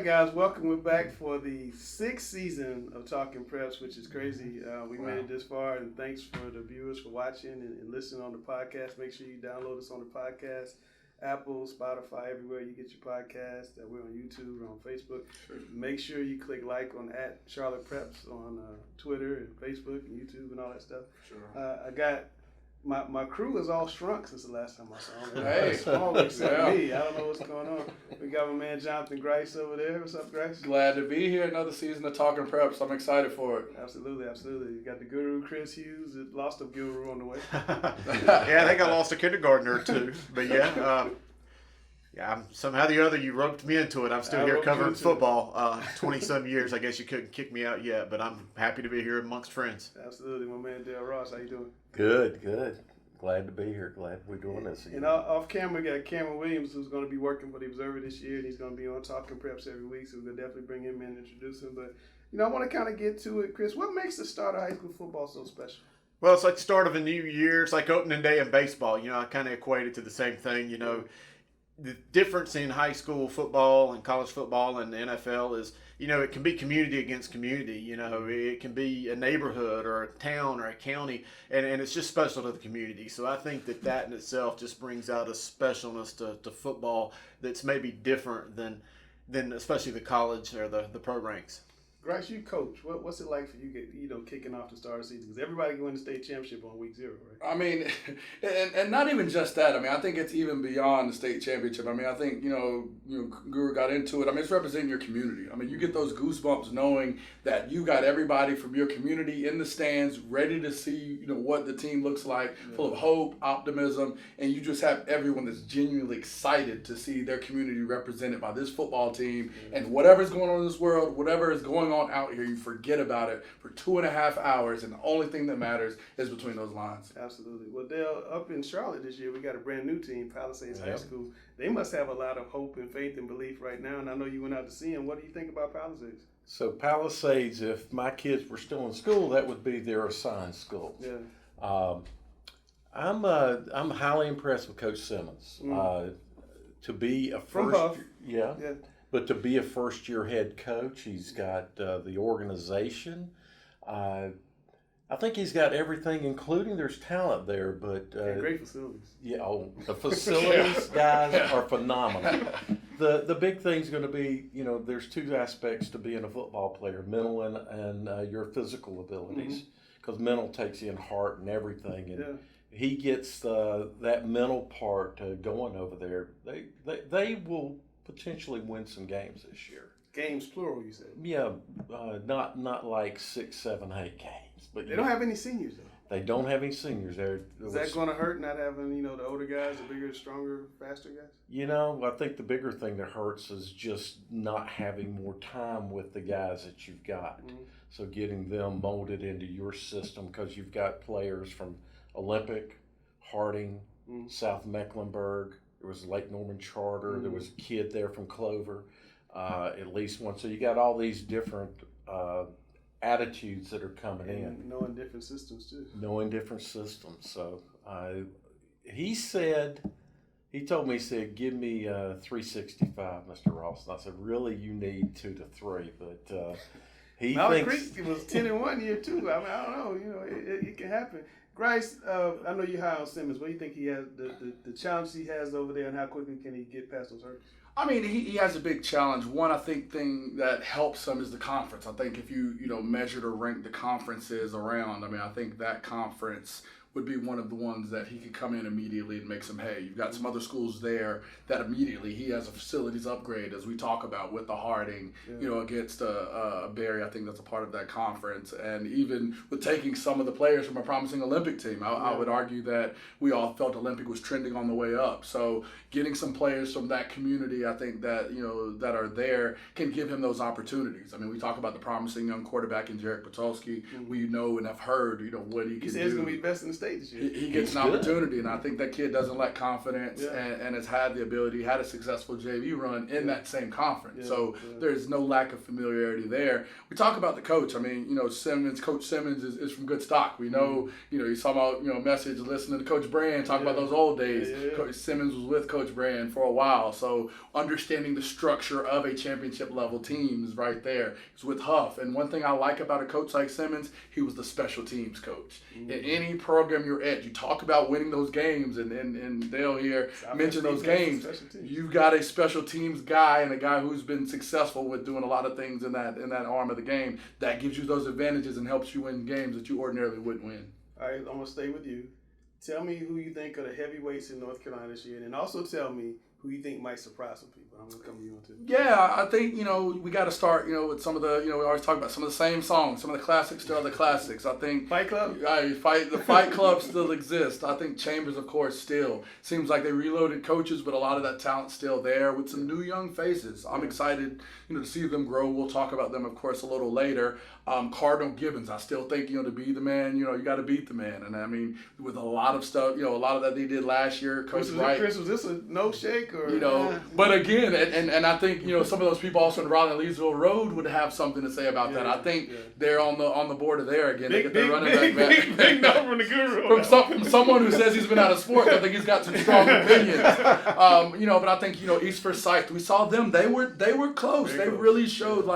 right, guys, welcome. We're back for the 6th season of Talking Preps, which is crazy. We made it this far, and thanks for the viewers for watching and listening on the podcast. Make sure you download us on the podcast, Apple, Spotify, everywhere you get your podcast. We're on YouTube, we're on Facebook. Sure. Make sure you click like on @CharlottePreps on Twitter and Facebook and YouTube and all that stuff. Sure. I got my crew is all shrunk since the last time I saw them. Hey, small except me. I don't know what's going on. We got my man Jonathan Grice over there. What's up, Grice? Glad to be here. Another season of Talking Preps. I'm excited for it. Absolutely. You got the guru, Chris Hughes. Lost a guru on the way. Yeah, I think I lost a kindergartner or two. But somehow the other you roped me into it. I'm still here covering football. 20-some years. I guess you couldn't kick me out yet, but I'm happy to be here amongst friends. Absolutely. My man Dale Ross, how you doing? Good. Glad to be here. Glad we're doing this again. And off camera, we got Cameron Williams, who's going to be working for the Observer this year, and he's going to be on Talking Preps every week, so we're going to definitely bring him in and introduce him. But, I want to kind of get to it. Chris, what makes the start of high school football so special? Well, it's like the start of a new year. It's like opening day in baseball. I kind of equate it to the same thing. The difference in high school football and college football and the NFL is, it can be community against community. It can be a neighborhood or a town or a county, and it's just special to the community. So I think that in itself just brings out a specialness to football that's maybe different than especially the college or the pro ranks. Grice, you coach. What's it like for you, kicking off the start of the season? Because everybody can win the state championship on week 0, right? I mean, and not even just that. I mean, I think it's even beyond the state championship. I mean, I think, Guru got into it. I mean, it's representing your community. I mean, you get those goosebumps knowing that you got everybody from your community in the stands ready to see, what the team looks like, full of hope, optimism, and you just have everyone that's genuinely excited to see their community represented by this football team. And whatever's going on in this world, whatever is going on out here, you forget about it for 2.5 hours, and the only thing that matters is between those lines. Absolutely. Well, Dale, up in Charlotte this year, we got a brand new team, Palisades High School. They must have a lot of hope and faith and belief right now, and I know you went out to see them. What do you think about Palisades? So Palisades, if my kids were still in school, that would be their assigned school. Yeah. I'm highly impressed with Coach Simmons. To be a first, yeah. But to be a first-year head coach, he's got the organization. I think he's got everything, including there's talent there. But great facilities. Yeah, the facilities guys are phenomenal. The big thing's going to be, there's 2 aspects to being a football player: mental and your physical abilities. Because mental takes you in heart and everything, and he gets that mental part going over there. They will potentially win some games this year. Games plural, you said? Yeah, not like 6, 7, 8 games. But they don't have any seniors though. They don't have any seniors. Is that going to hurt not having the older guys, the bigger, stronger, faster guys? I think the bigger thing that hurts is just not having more time with the guys that you've got. So getting them molded into your system, because you've got players from Olympic, Harding, South Mecklenburg. There was Lake Norman Charter. There was a kid there from Clover, at least one. So you got all these different attitudes that are coming in. Knowing different systems, too. So he told me, give me 365, Mr. Ross. And I said, really, you need 2 to 3. But he Mallard thinks... Creek was 10-1 year, too. I mean, I don't know. It can happen. Grice, I know you're high on Simmons. What do you think he has, the challenge he has over there, and how quickly can he get past those hurdles? I mean, he has a big challenge. One, I think, thing that helps him is the conference. I think if you measured or ranked the conferences around, I mean, I think that conference would be one of the ones that he could come in immediately and make some hay. You've got some other schools there that immediately he has a facilities upgrade, as we talk about with the Harding, against Barry. I think that's a part of that conference. And even with taking some of the players from a promising Olympic team, I would argue that we all felt Olympic was trending on the way up. So getting some players from that community, I think that, that are there can give him those opportunities. I mean, we talk about the promising young quarterback in Jarek Patulski. We know and have heard, what he can do. He said he's going to be best in the state this year. He gets He's an good. opportunity, and I think that kid doesn't lack confidence Yeah. and has had the ability, had a successful JV run in that same conference. Yeah. So Yeah. there's no lack of familiarity there. We talk about the coach. I mean, Coach Simmons is from good stock. We know, you saw about, message, listening to Coach Brand, talk about those old days. Yeah. Coach Simmons was with Coach Brand for a while. So understanding the structure of a championship level team is right there. He's with Huff. And one thing I like about a coach like Simmons, he was the special teams coach. In any program you're at, you talk about winning those games, and Dale here mentioned those games. You've got a special teams guy and a guy who's been successful with doing a lot of things in that arm of the game. That gives you those advantages and helps you win games that you ordinarily wouldn't win. All right, I'm going to stay with you. Tell me who you think are the heavyweights in North Carolina this year, and also tell me who you think might surprise some people. I'm going to come to you on too. Yeah, I think, we got to start, with some of the, we always talk about some of the same songs, some of the classics still are the classics. I think Fight Club? The Fight Club still exists. I think Chambers, of course, still. Seems like they reloaded coaches, but a lot of that talent's still there with some new young faces. I'm excited, to see them grow. We'll talk about them, of course, a little later. Cardinal Gibbons, I still think, to be the man, you got to beat the man. And I mean, with a lot of stuff, a lot of that they did last year, Coach Wright. Chris, was this a no shake or? But again, and I think, some of those people also in Raleigh and Leesville Road would have something to say about that. I think they're on the board of there again. They get their running back. Big no from the guru. From someone who says he's been out of sports, I think he's got some strong opinions. But I think, East Forsyth, we saw them. They were close. They really showed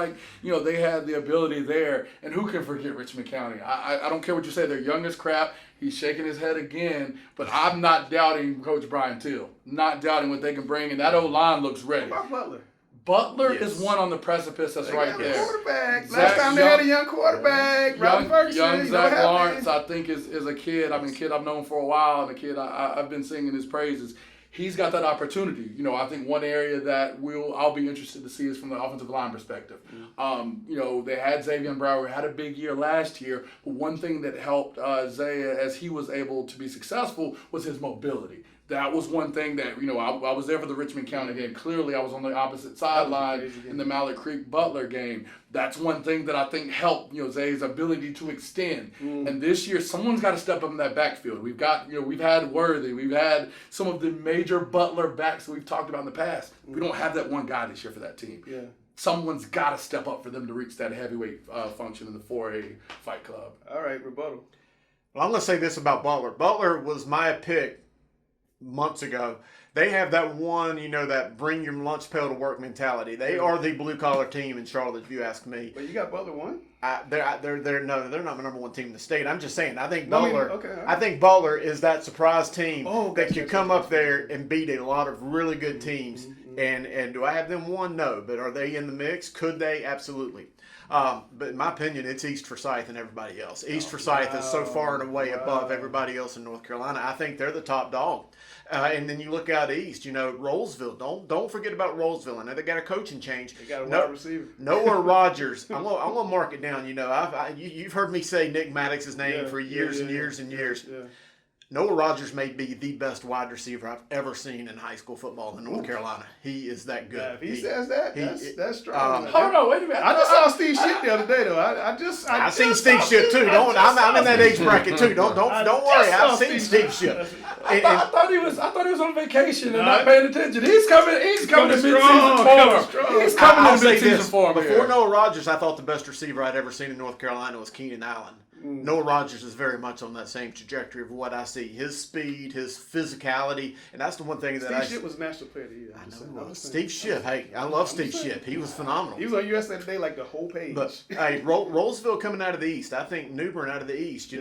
they had the ability there. And who can forget Richmond County? I don't care what you say. They're young as crap. He's shaking his head again. But I'm not doubting Coach Brian Till. Not doubting what they can bring. And that O-line looks ready. What about Butler? Butler is one on the precipice that's right there. Quarterback. Last time they had a young quarterback. Robert Ferguson. Young Zach Lawrence, I think, is a kid. I mean, a kid I've known for a while, and a kid I've been singing his praises. He's got that opportunity. I think one area that I'll be interested to see is from the offensive line perspective. They had Xavier Brower, had a big year last year, but one thing that helped Zaya as he was able to be successful was his mobility. That was one thing that, I was there for the Richmond County game. Clearly, I was on the opposite sideline in the Mallard Creek Butler game. That's one thing that I think helped, Zay's ability to extend. And this year, someone's got to step up in that backfield. We've got, we've had Worthy. We've had some of the major Butler backs that we've talked about in the past. We don't have that one guy this year for that team. Yeah. Someone's got to step up for them to reach that heavyweight function in the 4A Fight Club. All right, rebuttal. Well, I'm going to say this about Butler. Butler was my pick months ago. They have that one, that bring your lunch pail to work mentality. They are the blue collar team in Charlotte, if you ask me. But you got Butler one? They're not the number one team in the state. I'm just saying. I think Butler. Okay. I think Butler is that surprise team that gotcha, can come up there and beat a lot of really good teams. And do I have them one? No. But are they in the mix? Could they? Absolutely. But in my opinion, it's East Forsyth and everybody else. East Forsyth is so far and away above everybody else in North Carolina. I think they're the top dog. And then you look out east, Rollsville. Don't forget about Rollsville. I know they got a coaching change. They got a wide receiver. Noah Rogers. I'm gonna mark it down. You've heard me say Nick Maddox's name for years and years and years. Yeah. Noah Rogers may be the best wide receiver I've ever seen in high school football in North Carolina. He is that good. Yeah, if he says that, that's strong. Hold on, wait a minute. I just saw Steve Shipp the other day, though. I've seen Steve Shipp too. I'm in that age bracket too. Don't worry. I've seen Steve Shipp. I thought he was on vacation and not paying attention. He's coming to mid-season form. He's coming to mid-season form. Before Noah Rogers, I thought the best receiver I'd ever seen in North Carolina was Keenan Allen. Noah Rogers is very much on that same trajectory of what I see. His speed, his physicality, and that's the one thing that Steve Shipp was National Player of the Year. I know. Steve Shipp, hey, I love Steve Shipp. He was phenomenal. He was on USA Today like the whole page. But hey, Rollsville coming out of the East. I think New Bern out of the East.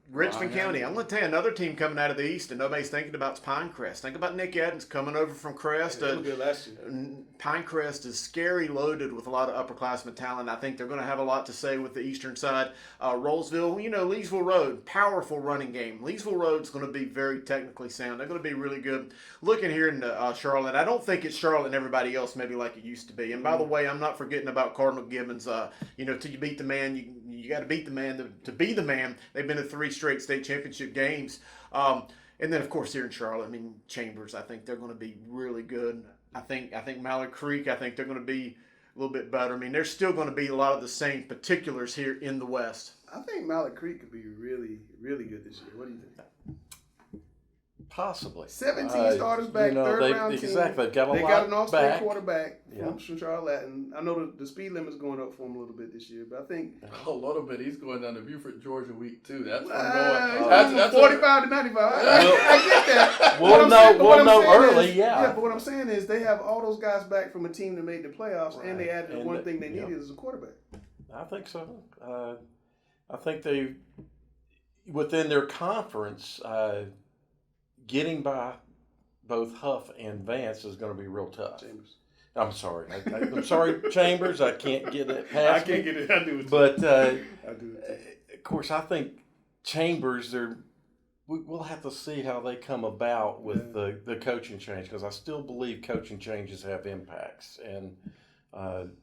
Richmond County. I'm going to tell you another team coming out of the East and nobody's thinking about is Pinecrest. Think about Nick Adams coming over from Crest. Pinecrest is scary loaded with a lot of upperclassmen talent. I think they're going to have a lot to say with the eastern side. Rollsville, Leesville Road, powerful running game. Leesville Road's going to be very technically sound. They're going to be really good. Looking here in Charlotte, I don't think it's Charlotte and everybody else maybe like it used to be. And by the way, I'm not forgetting about Cardinal Gibbons. Till you beat the man, you got to beat the man to be the man. They've been to 3 straight state championship games. And then, of course, here in Charlotte, Chambers, I think they're going to be really good. I think Mallard Creek, I think they're going to be little bit better. I mean, there's still going to be a lot of the same particulars here in the West. I think Mallard Creek could be really, really good this year. What do you think? Possibly. 17 starters back, third round team. Exactly. They got an all-state back. quarterback from Charlotte. And I know the speed limit's going up for him a little bit this year, but I think a little bit. He's going down to Beaufort, Georgia week 2. That's that's 45 to 95. I get that. We'll know early, Yeah, but what I'm saying is they have all those guys back from a team that made the playoffs, and they added one thing they needed is a quarterback. I think so. I think they, within their conference, getting by both Huff and Vance is going to be real tough. Chambers. I'm sorry. I'm sorry, Chambers. I can't get it past I can't get it. I do it. But I do it. Of course, I think Chambers. We'll have to see how they come about with the coaching change, because I still believe coaching changes have impacts, and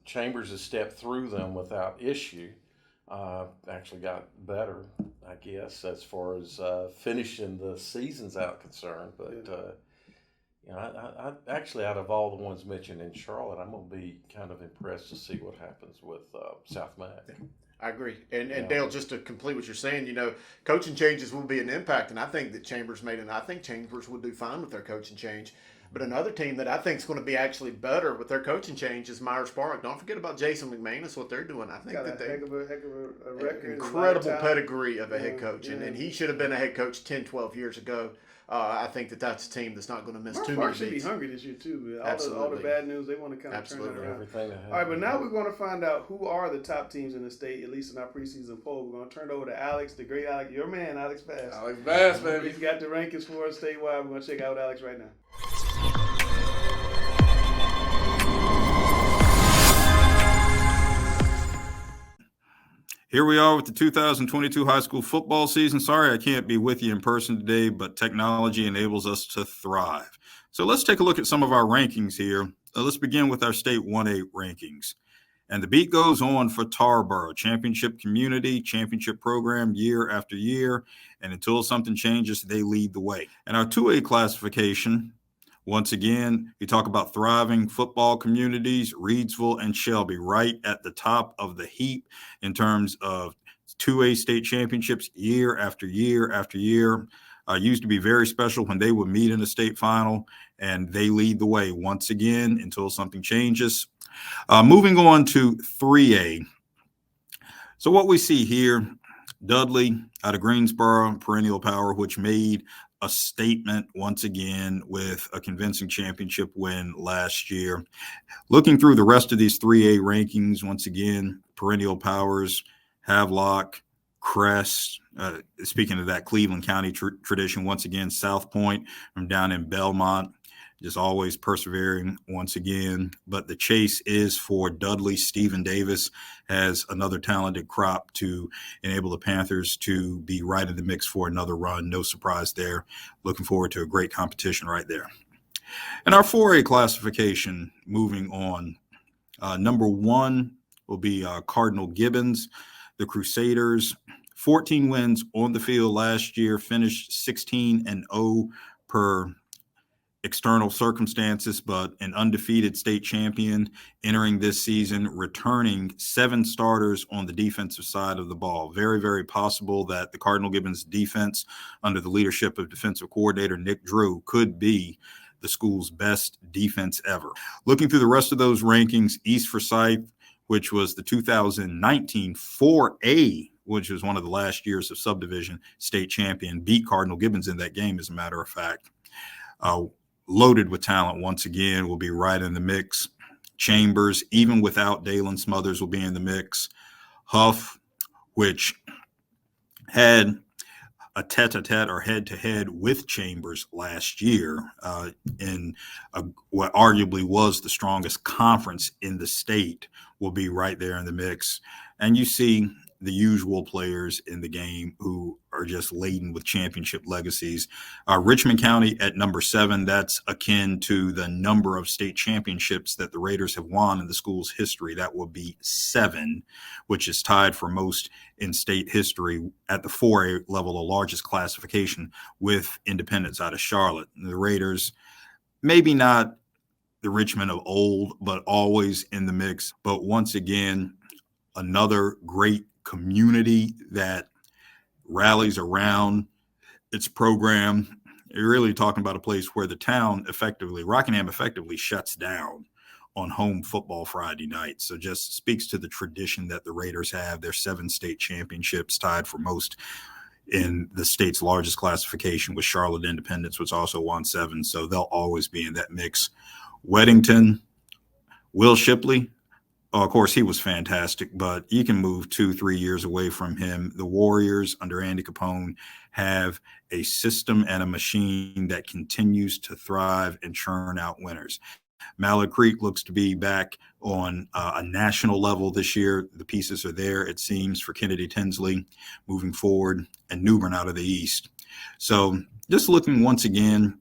Chambers has stepped through them without issue. Actually got better, I guess, as far as finishing the season's out concerned. But I actually, out of all the ones mentioned in Charlotte, I'm going to be kind of impressed to see what happens with South Mac. I agree. And Dale, just to complete what you're saying, coaching changes will be an impact, and I think that Chambers I think Chambers will do fine with their coaching change. But another team that I think is going to be actually better with their coaching change is Myers Park. Don't forget about Jason McManus, what they're doing. I think got that a heck of a record. Incredible pedigree of a head coach. And he should have been a head coach 10, 12 years ago. I think that's a team that's not going to miss too many beats. Should be hungry this year, too. Absolutely. All the bad news, they want to kind of turn it around. Everything all right, but now we're going to find out who are the top teams in the state, at least in our preseason poll. We're going to turn it over to Alex, the great Alex, your man, Alex Bass. Alex Bass, baby. He's got the rankings for us statewide. We're going to check out Alex right now. Here we are with the 2022 high school football season. Sorry I can't be with you in person today, but technology enables us to thrive. So let's take a look at some of our rankings here. Let's begin with our state 1A rankings. And the beat goes on for Tarboro, championship community, championship program year after year. And until something changes, they lead the way. And our 2A classification, once again, we talk about thriving football communities, Reidsville and Shelby, right at the top of the heap in terms of 2A state championships year after year after year. Used to be very special when they would meet in a state final, and they lead the way once again until something changes. Moving on to 3A. So what we see here, Dudley out of Greensboro, perennial power, which made a statement once again with a convincing championship win last year. Looking through the rest of these 3A rankings, once again, perennial powers, Havelock, Crest, speaking of that Cleveland County tradition, once again, South Point from down in Belmont, just always persevering once again. But the chase is for Dudley. Stephen Davis has another talented crop to enable the Panthers to be right in the mix for another run. No surprise there. Looking forward to a great competition right there. And our 4A classification, moving on. Number 1 will be Cardinal Gibbons, the Crusaders. 14 wins on the field last year, finished 16-0 per external circumstances, but an undefeated state champion entering this season, returning 7 starters on the defensive side of the ball. Very, very possible that the Cardinal Gibbons defense under the leadership of defensive coordinator Nick Drew could be the school's best defense ever. Looking through the rest of those rankings, East Forsyth, which was the 2019 4A, which was one of the last years of subdivision state champion, beat Cardinal Gibbons in that game, as a matter of fact. Loaded with talent once again, will be right in the mix. Chambers, even without Dalen Smothers, will be in the mix. Huff, which had a tete-a-tete or head-to-head with Chambers last year in what arguably was the strongest conference in the state, will be right there in the mix. And you see the usual players in the game who are just laden with championship legacies. Richmond County at number 7, that's akin to the number of state championships that the Raiders have won in the school's history. That will be 7, which is tied for most in state history at the 4A level, the largest classification, with Independence out of Charlotte. The Raiders, maybe not the Richmond of old, but always in the mix. But once again, another great community that rallies around its program. You're really talking about a place where the town Rockingham effectively shuts down on home football Friday night. So just speaks to the tradition that the Raiders have. Their 7 state championships, tied for most in the state's largest classification with Charlotte Independence, which also won 7. So they'll always be in that mix. Weddington, Will Shipley, of course, he was fantastic, but you can move 2-3 years away from him. The Warriors under Andy Capone have a system and a machine that continues to thrive and churn out winners. Mallard Creek looks to be back on a national level this year. The pieces are there, it seems, for Kennedy Tinsley moving forward, and New Bern out of the East. So just looking once again,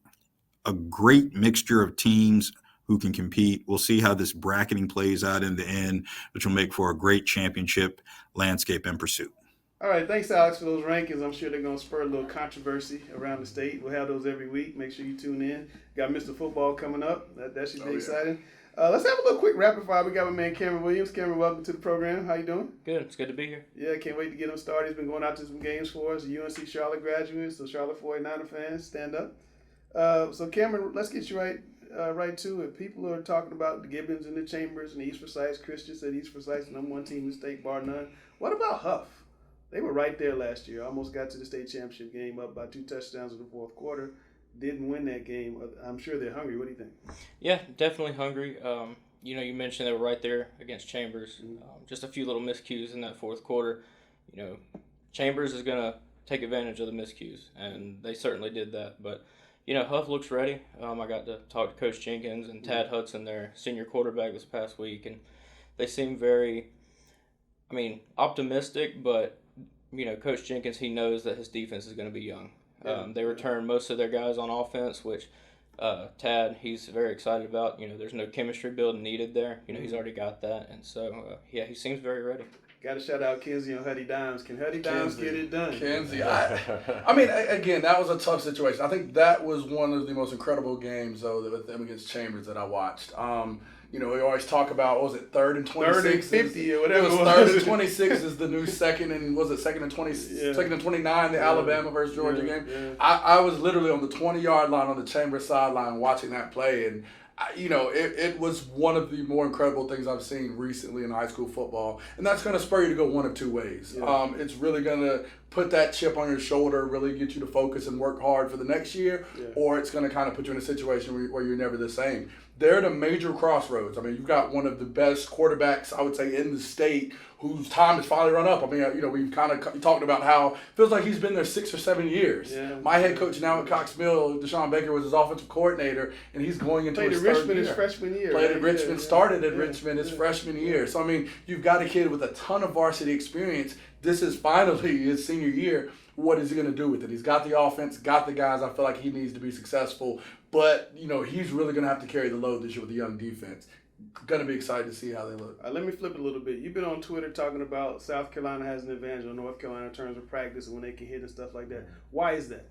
a great mixture of teams who can compete. We'll see how this bracketing plays out in the end, which will make for a great championship landscape and pursuit. All right, thanks, Alex, for those rankings. I'm sure they're going to spur a little controversy around the state. We'll have those every week. Make sure you tune in. Got Mr. Football coming up. That should be exciting. Let's have a little quick rapid fire. We got my man Cameron Williams. Cameron, welcome to the program. How you doing? Good. It's good to be here. Yeah, can't wait to get him started. He's been going out to some games for us. UNC Charlotte graduate, so Charlotte 49er fans, stand up. So Cameron, let's get you right to it. People are talking about the Gibbons and the Chambers and the East Forsyth. Christian said East Forsyth, number 1 team in the state, bar none. What about Huff? They were right there last year. Almost got to the state championship game, up by 2 touchdowns in the fourth quarter. Didn't win that game. I'm sure they're hungry. What do you think? Yeah, definitely hungry. You mentioned they were right there against Chambers. Just a few little miscues in that fourth quarter. Chambers is going to take advantage of the miscues, and they certainly did that. But Huff looks ready. I got to talk to Coach Jenkins and Tad Hudson, their senior quarterback, this past week, and they seem very, optimistic, but, Coach Jenkins, he knows that his defense is going to be young. They returned most of their guys on offense, which Tad, he's very excited about. There's no chemistry building needed there. He's already got that, and so, he seems very ready. Got to shout out Kenzie and Huddy Dimes. Can Huddy Dimes get it done? Kenzie. Again, that was a tough situation. I think that was one of the most incredible games, though, with them against Chambers that I watched. We always talk about, what was it, 3rd and 26? 3rd and 50 or whatever. It was 3rd and 26 is the new 2nd and 29, the Alabama versus Georgia game. Yeah. I was literally on the 20-yard line on the Chambers sideline watching that play, and it was one of the more incredible things I've seen recently in high school football. And that's going to spur you to go one of 2 ways. Yeah. It's really going to put that chip on your shoulder, really get you to focus and work hard for the next year, or it's going to kind of put you in a situation where you're never the same. They're at a major crossroads. You've got one of the best quarterbacks, I would say, in the state whose time has finally run up. We've kind of talked about how it feels like he's been there 6 or 7 years. Yeah. My head coach now at Cox Mill, Deshaun Baker, was his offensive coordinator, and he's going into his third year. His freshman year. Played at Richmond, started at Richmond his freshman year. So, you've got a kid with a ton of varsity experience. This is finally his senior year. What is he going to do with it? He's got the offense, got the guys. I feel like he needs to be successful. But, he's really going to have to carry the load this year with a young defense. Going to be excited to see how they look. Let me flip it a little bit. You've been on Twitter talking about South Carolina has an advantage on North Carolina in terms of practice and when they can hit and stuff like that. Why is that?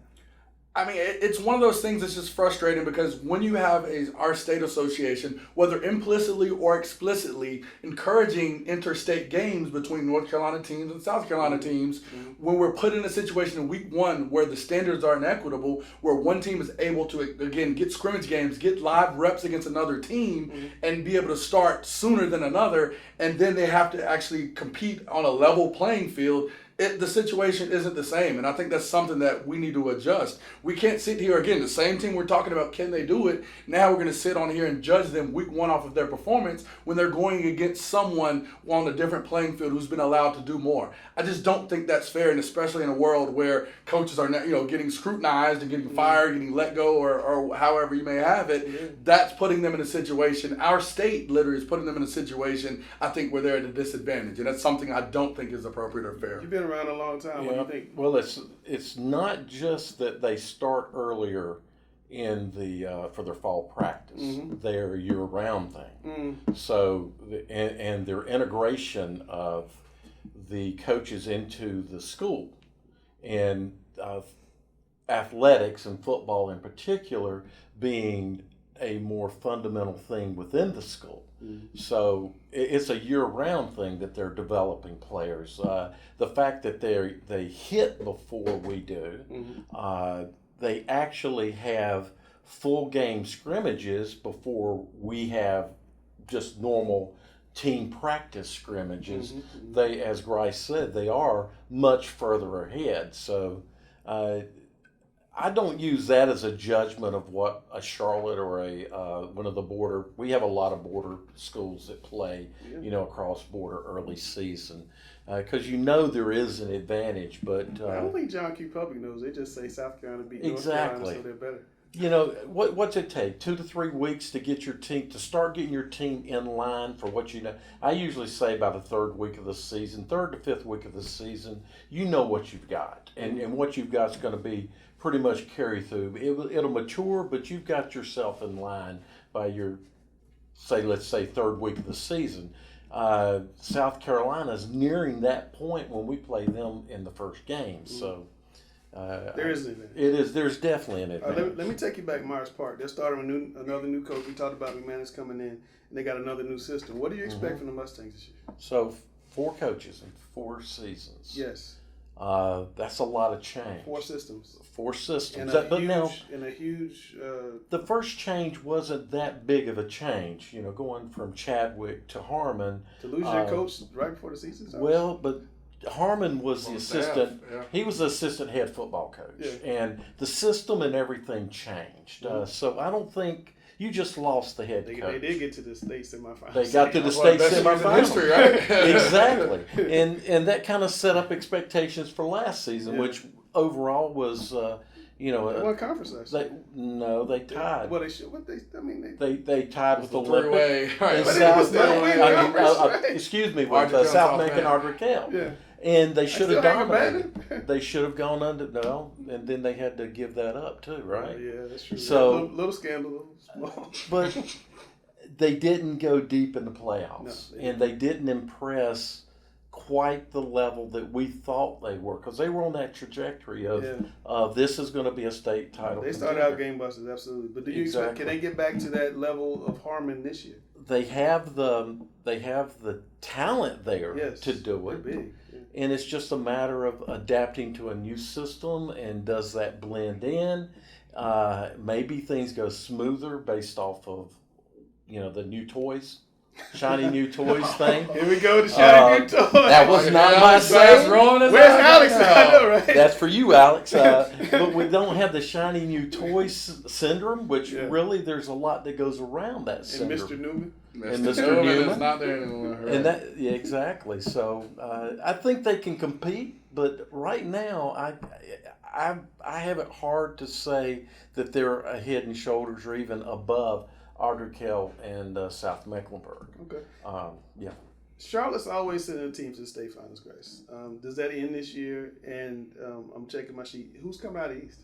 It's one of those things that's just frustrating because when you have our state association, whether implicitly or explicitly, encouraging interstate games between North Carolina teams and South Carolina teams, when we're put in a situation in week 1 where the standards are inequitable, where one team is able to, again, get scrimmage games, get live reps against another team, and be able to start sooner than another, and then they have to actually compete on a level playing field, the situation isn't the same, and I think that's something that we need to adjust. We can't sit here, again, the same team we're talking about, can they do it? Now we're going to sit on here and judge them week 1 off of their performance when they're going against someone on a different playing field who's been allowed to do more. I just don't think that's fair, and especially in a world where coaches are getting scrutinized and getting fired, getting let go, or however you may have it, that's putting them in a situation, our state literally is putting them in a situation, I think, where they're at a disadvantage, and that's something I don't think is appropriate or fair. You've been around a long time. What do you think? Well, it's not just that they start earlier in the for their fall practice. They're a year-round thing. So and their integration of the coaches into the school and athletics and football in particular being a more fundamental thing within the school. So it's a year-round thing that they're developing players. The fact that they hit before we do, they actually have full game scrimmages before we have just normal team practice scrimmages. They, as Grice said, they are much further ahead. So I don't use that as a judgment of what a Charlotte or a one of the border. We have a lot of border schools that play, across border early season, because there is an advantage. But I don't think John Q. Public knows. They just say South Carolina beat North exactly. Carolina, so they're better. What's it take? 2 to 3 weeks to get your team to start getting your team in line for what you know. I usually say by the third week of the season, 3rd to 5th week of the season, you know what you've got, and what you've got is going to be pretty much carry through. It'll mature, but you've got yourself in line by your, let's say 3rd week of the season. South Carolina is nearing that point when we play them in the first game, so. There is an advantage. There's definitely an advantage. Let me take you back to Myers Park. They're starting another new coach. We talked about McManus coming in, and they got another new system. What do you expect from the Mustangs this year? So 4 coaches in 4 seasons. Yes. That's a lot of change. 4 systems. 4 systems. And a huge. The first change wasn't that big of a change. Going from Chadwick to Harmon. To lose your coach right before the season starts? Well, but Harmon was the assistant. Yeah. He was the assistant head football coach, yeah. and the system and everything changed. So I don't think you just lost the head coach. They did get to the state semifinals. They got to the state semifinals, history, right? Exactly, and that kind of set up expectations for last season, which overall was, They won conference last year. They tied. Well, they should. They tied with the three-way. and But South right? Excuse me, with Ardrey South Macon, Ardrey. Yeah. And they should have still hang dominated. They should have gone under. No, and then they had to give that up too, right? Yeah, that's true. So little scandal, small. But they didn't go deep in the playoffs, No, and they didn't impress quite the level that we thought they were, because they were on that trajectory of this is going to be a state title. They started out game busters, absolutely. But do you expect, can they get back to that level of Harmon this year? They have the talent there to do it. They're big. And it's just a matter of adapting to a new system, and does that blend in? Maybe things go smoother based off of, the new toys, shiny new toys thing. Here we go, the shiny new toys. That was not my saying. Where's Alex? I know, right? That's for you, Alex. But we don't have the shiny new toys syndrome, which really there's a lot that goes around that syndrome. And Mr. Newman. And Mr. Newman is not there anymore. Right? And exactly. So I think they can compete, but right now I have it hard to say that they're a head and shoulders or even above Ardrey and South Mecklenburg. Okay. Charlotte's always sending teams to the state finals, Grace. Does that end this year? And I'm checking my sheet. Who's coming out of East?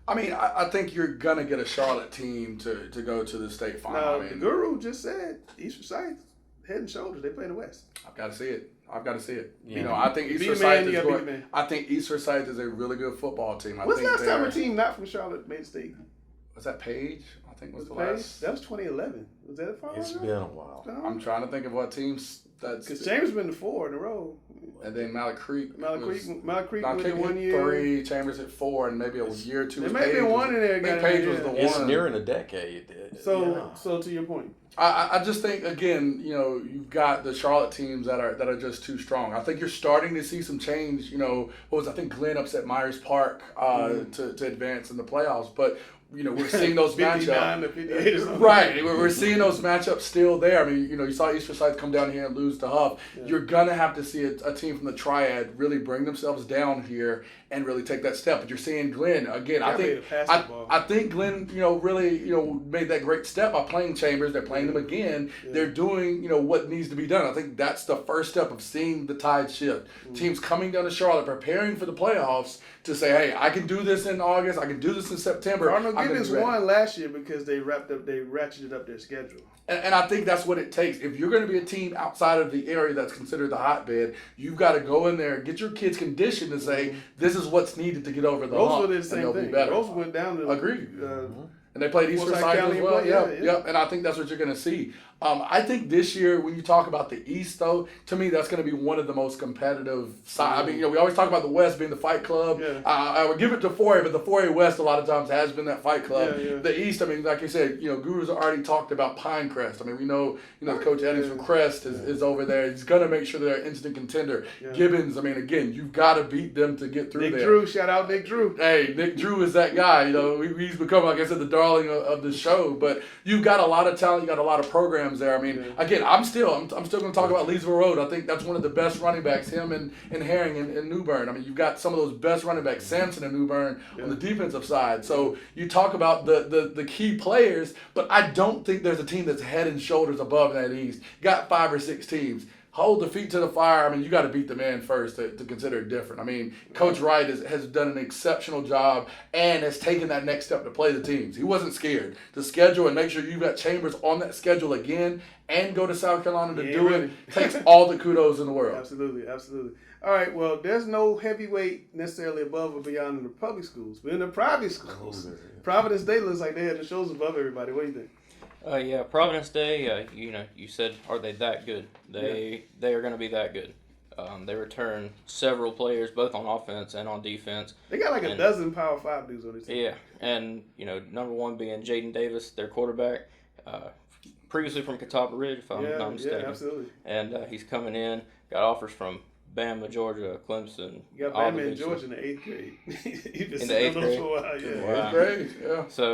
I mean, I think you're going to get a Charlotte team to go to the state final. Now, the Guru just said East Forsyth, head and shoulders. They play in the West. I've got to see it. Yeah. I think East Forsyth is going. I think East Forsyth is a really good football team. When's the last time a team not from Charlotte made the state? Was that Page? I think was the Page? last. That was 2011. Was that a final? It's been a while. I'm trying to think of what teams that's. Because Chambers been to 4 in a row. And then Mallard Creek. Mallard Creek was in 1 year. 3, Chambers at 4, and maybe a year or two. There may be one in there. I think Page was the one. It's nearing a decade. So to your point. I just think, again, you've got the Charlotte teams that are just too strong. I think you're starting to see some change. I think Glenn upset Myers Park to advance in the playoffs, but we're seeing those matchups. Right, we're seeing those matchups still there. I mean, you saw East Forsyth come down here and lose to Huff. Yeah. You're gonna have to see a team from the Triad really bring themselves down here and really take that step. But you're seeing Glenn again. I think Glenn, really, made that great step by playing Chambers. They're playing them again. Yeah. They're doing, what needs to be done. I think that's the first step of seeing the tide shift. Teams coming down to Charlotte, preparing for the playoffs to say, hey, I can do this in August. I can do this in September. Cardinal Gibbons won last year because they ratcheted up their schedule. And I think that's what it takes. If you're going to be a team outside of the area that's considered the hotbed, you've got to go in there, get your kids conditioned to say, this is what's needed to get over the hump. Roseville did the same thing. Roseville went down to And they played Eastern Forsyth Side County as well. and Yep. And I think that's what you're going to see. I think this year, when you talk about the East, though, to me, that's going to be one of the most competitive sides. I mean, we always talk about the West being the fight club. Yeah. I would give it to 4A, but the 4A West a lot of times has been that fight club. Yeah. The East, I mean, like you said, Guru's already talked about Pinecrest. I mean, we know, Coach Eddings from Crest is over there. He's going to make sure they're an instant contender. Yeah. Gibbons, I mean, again, you've got to beat them to get through Nick there. Drew, shout out Nick Drew. Hey, Nick Drew is that guy. He's become, like I said, the darling of the show. But you've got a lot of talent. You got a lot of programs there. I mean, again, I'm still going to talk about Leesville Road. I think that's one of the best running backs. Him and Herring and New Bern. I mean, you've got some of those best running backs, Sampson and New Bern on the defensive side. So you talk about the key players, but I don't think there's a team that's head and shoulders above that East. You got 5 or 6 teams. Hold the feet to the fire. I mean, you got to beat the man first to consider it different. I mean, Coach Wright has done an exceptional job and has taken that next step to play the teams. He wasn't scared to schedule and make sure you've got Chambers on that schedule again and go to South Carolina to do it. Takes all the kudos in the world. Absolutely. All right, well, there's no heavyweight necessarily above or beyond in the public schools, but in the private schools, Providence Day looks like they had the shows above everybody. What do you think? Yeah, Providence Day, you said, are they that good? They are going to be that good. They return several players, both on offense and on defense. They got like a dozen Power 5 dudes on this team. Yeah, and, number one being Jaden Davis, their quarterback, previously from Catawba Ridge, if I'm not mistaken. Yeah, absolutely. And he's coming in, got offers from Bama, Georgia, Clemson. You got Bama in Georgia in the 8th grade. In the 8th grade? For a while, yeah. Wow. 8th grade,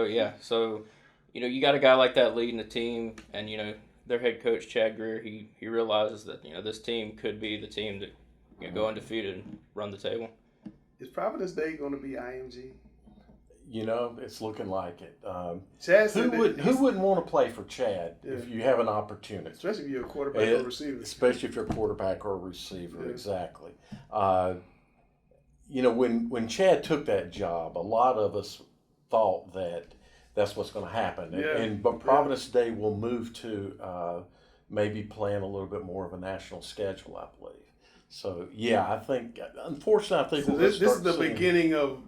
yeah. So, you got a guy like that leading the team, and, their head coach, Chad Greer, he realizes that, this team could be the team that go undefeated and run the table. Is Providence Day going to be IMG? It's looking like it. Chad who wouldn't want to play for Chad if you have an opportunity? Especially if you're a quarterback or a receiver. Especially if you're a quarterback or a receiver, exactly. When Chad took that job, a lot of us thought that that's what's going to happen. But Providence Day will move to maybe playing a little bit more of a national schedule, I believe. So, I think, unfortunately, this is the beginning of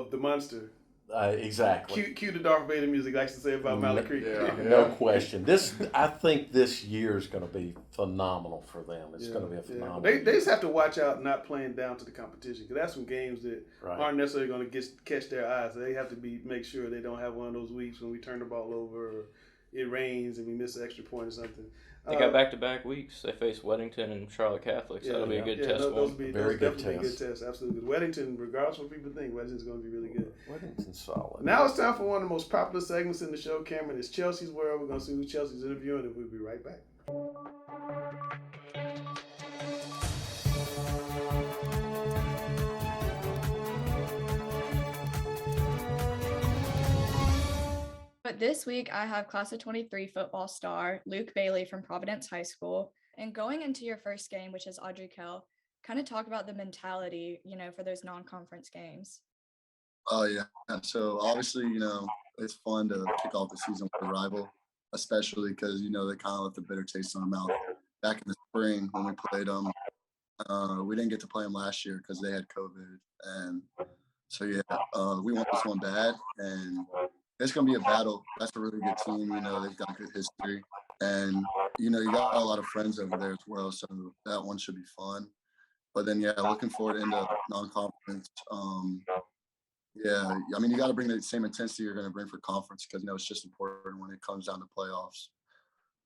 the monster. Exactly. Cue the Darth Vader music likes to say about Mallard Creek. No question. I think this year is going to be phenomenal for them. It's going to be a phenomenal. They just have to watch out not playing down to the competition, because that's some games that aren't necessarily going to catch their eyes. So they have to make sure they don't have one of those weeks when we turn the ball over, or it rains and we miss an extra point or something. They got back-to-back weeks. They face Weddington and Charlotte Catholic, so that'll be a good test for them. Very good test, absolutely. Weddington, regardless of what people think, Weddington's going to be really good. Weddington's solid. Now it's time for one of the most popular segments in the show, Cameron. It's Chelsea's World. We're going to see who Chelsea's interviewing, and we'll be right back. But this week, I have Class of 23 football star Luke Bailey from Providence High School. And going into your first game, which is Audrey Kell, kind of talk about the mentality, for those non-conference games. Oh, yeah. So, obviously, it's fun to kick off the season with a rival, especially because, they kind of left a bitter taste in our mouth. Back in the spring when we played them, we didn't get to play them last year because they had COVID. And so, we want this one bad. And it's going to be a battle. That's a really good team. They've got good history. And, you got a lot of friends over there as well. So that one should be fun. But then, looking forward into non-conference. You got to bring the same intensity you're going to bring for conference because, it's just important when it comes down to playoffs.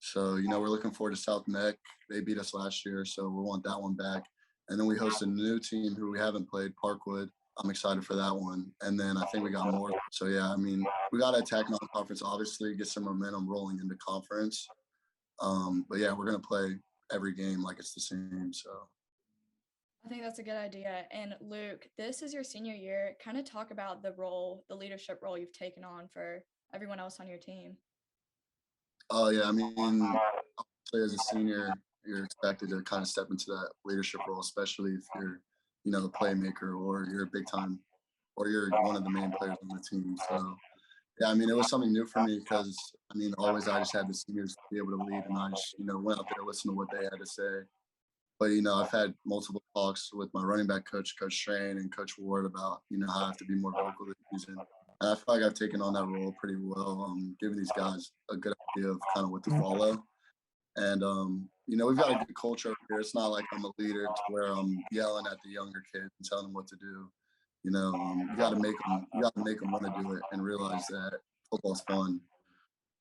So, we're looking forward to South Neck. They beat us last year, so we want that one back. And then we host a new team who we haven't played, Parkwood. I'm excited for that one. And then I think we got more. So, we got to attack non-conference, obviously, get some momentum rolling into conference. We're going to play every game like it's the same. So I think that's a good idea. And Luke, this is your senior year. Kind of talk about the leadership role you've taken on for everyone else on your team. Oh, yeah. Obviously as a senior, you're expected to kind of step into that leadership role, especially if you're, a playmaker or you're a big time or you're one of the main players on the team. So, it was something new for me because, always I just had the seniors to be able to lead and I just, went out there, listened to what they had to say. But, I've had multiple talks with my running back coach, Coach Strain and Coach Ward about, how I have to be more vocal this season. And I feel like I've taken on that role pretty well, giving these guys a good idea of kind of what to follow. And, we've got a good culture over here. It's not like I'm a leader to where I'm yelling at the younger kids and telling them what to do. You got to make them want to do it and realize that football's fun.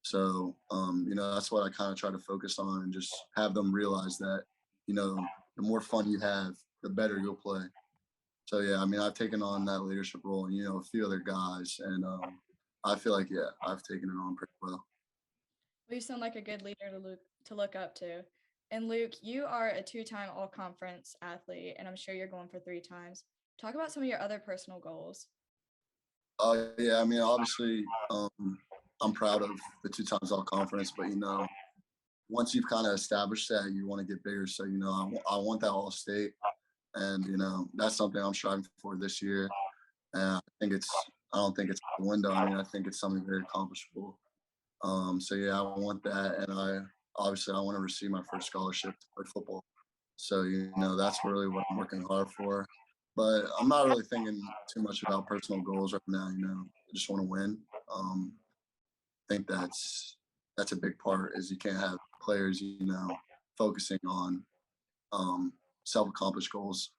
So, that's what I kind of try to focus on and just have them realize that, the more fun you have, the better you'll play. So, yeah, I've taken on that leadership role and, a few other guys. And I feel like, yeah, I've taken it on pretty well. Well, you sound like a good leader to look up to. And Luke, you are a 2-time all-conference athlete, and I'm sure you're going for 3 times. Talk about some of your other personal goals. Yeah, obviously, I'm proud of the 2 times all-conference, but, once you've kind of established that, you want to get bigger. So, I want that all-state, and, that's something I'm striving for this year. And I don't think it's a window. I think it's something very accomplishable. So yeah, I want that, and I want to receive my first scholarship to play football. So that's really what I'm working hard for. But I'm not really thinking too much about personal goals right now. I just want to win. I think that's a big part. Is you can't have players focusing on self-accomplished goals.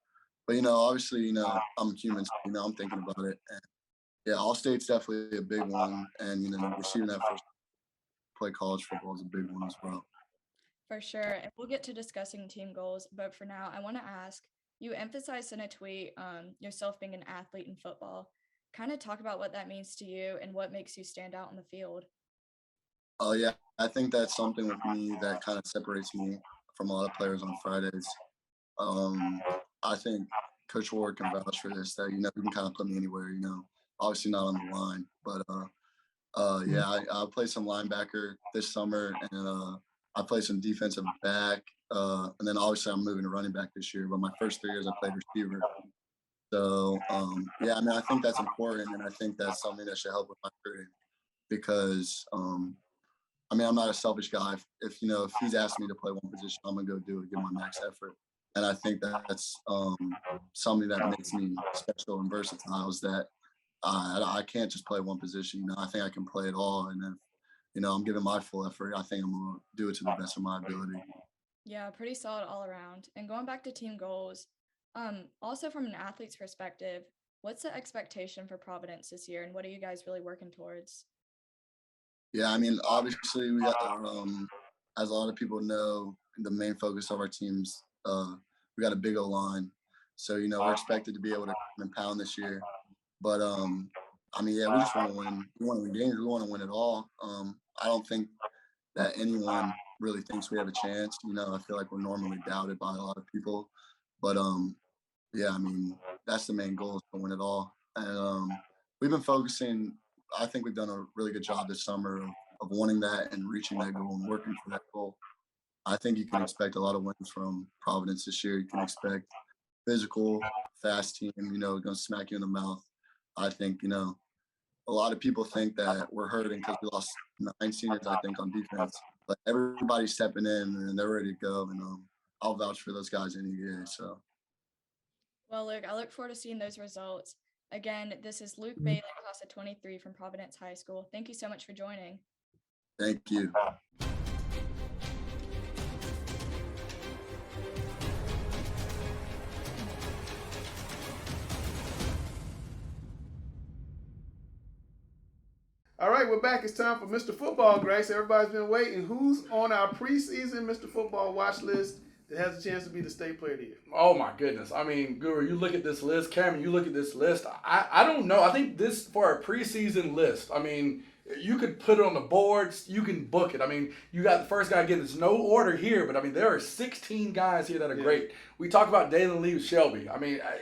But obviously I'm human. So, I'm thinking about it. And yeah, all-state's definitely a big one, and receiving that first play college football is a big one as well. For sure. And we'll get to discussing team goals. But for now, I want to ask, you emphasized in a tweet yourself being an athlete in football. Kind of talk about what that means to you and what makes you stand out in the field. Oh, yeah. I think that's something with me that kind of separates me from a lot of players on Fridays. I think Coach Ward can vouch for this, that, you can kind of put me anywhere, obviously not on the line, but yeah, I played some linebacker this summer, and I played some defensive back, and then obviously I'm moving to running back this year. But my first 3 years I played receiver. So yeah, I think that's important, and I think that's something that should help with my career because I'm not a selfish guy. If he's asked me to play one position, I'm gonna go do it, give my max effort. And I think that's something that makes me special and versatile is that I can't just play one position. I think I can play it all. And if, I'm giving my full effort, I think I'm going to do it to the best of my ability. Yeah, pretty solid all around. And going back to team goals, also from an athlete's perspective, what's the expectation for Providence this year, and what are you guys really working towards? Yeah, obviously we got, as a lot of people know, the main focus of our teams, we got a big O-line. So, we're expected to be able to pound this year. But, yeah, we just want to win. We want to win games. We want to win it all. I don't think that anyone really thinks we have a chance. I feel like we're normally doubted by a lot of people. But, yeah, that's the main goal is to win it all. And we've been focusing. I think we've done a really good job this summer of wanting that and reaching that goal and working for that goal. I think you can expect a lot of wins from Providence this year. You can expect physical, fast team, going to smack you in the mouth. I think, a lot of people think that we're hurting because we lost 9 seniors, I think, on defense. But everybody's stepping in and they're ready to go. And I'll vouch for those guys any day. So. Well, Luke, I look forward to seeing those results. Again, this is Luke Bailey, class of 23 from Providence High School. Thank you so much for joining. Thank you. All right, we're back. It's time for Mr. Football, Grace. Everybody's been waiting. Who's on our preseason Mr. Football watch list that has a chance to be the state player of the year? Oh, my goodness. Guru, you look at this list. Cameron, you look at this list. I don't know. I think this, for a preseason list, you could put it on the boards. You can book it. You got the first guy. Again, there's no order here, but there are 16 guys here that are great. We talk about Dalen Lee Shelby.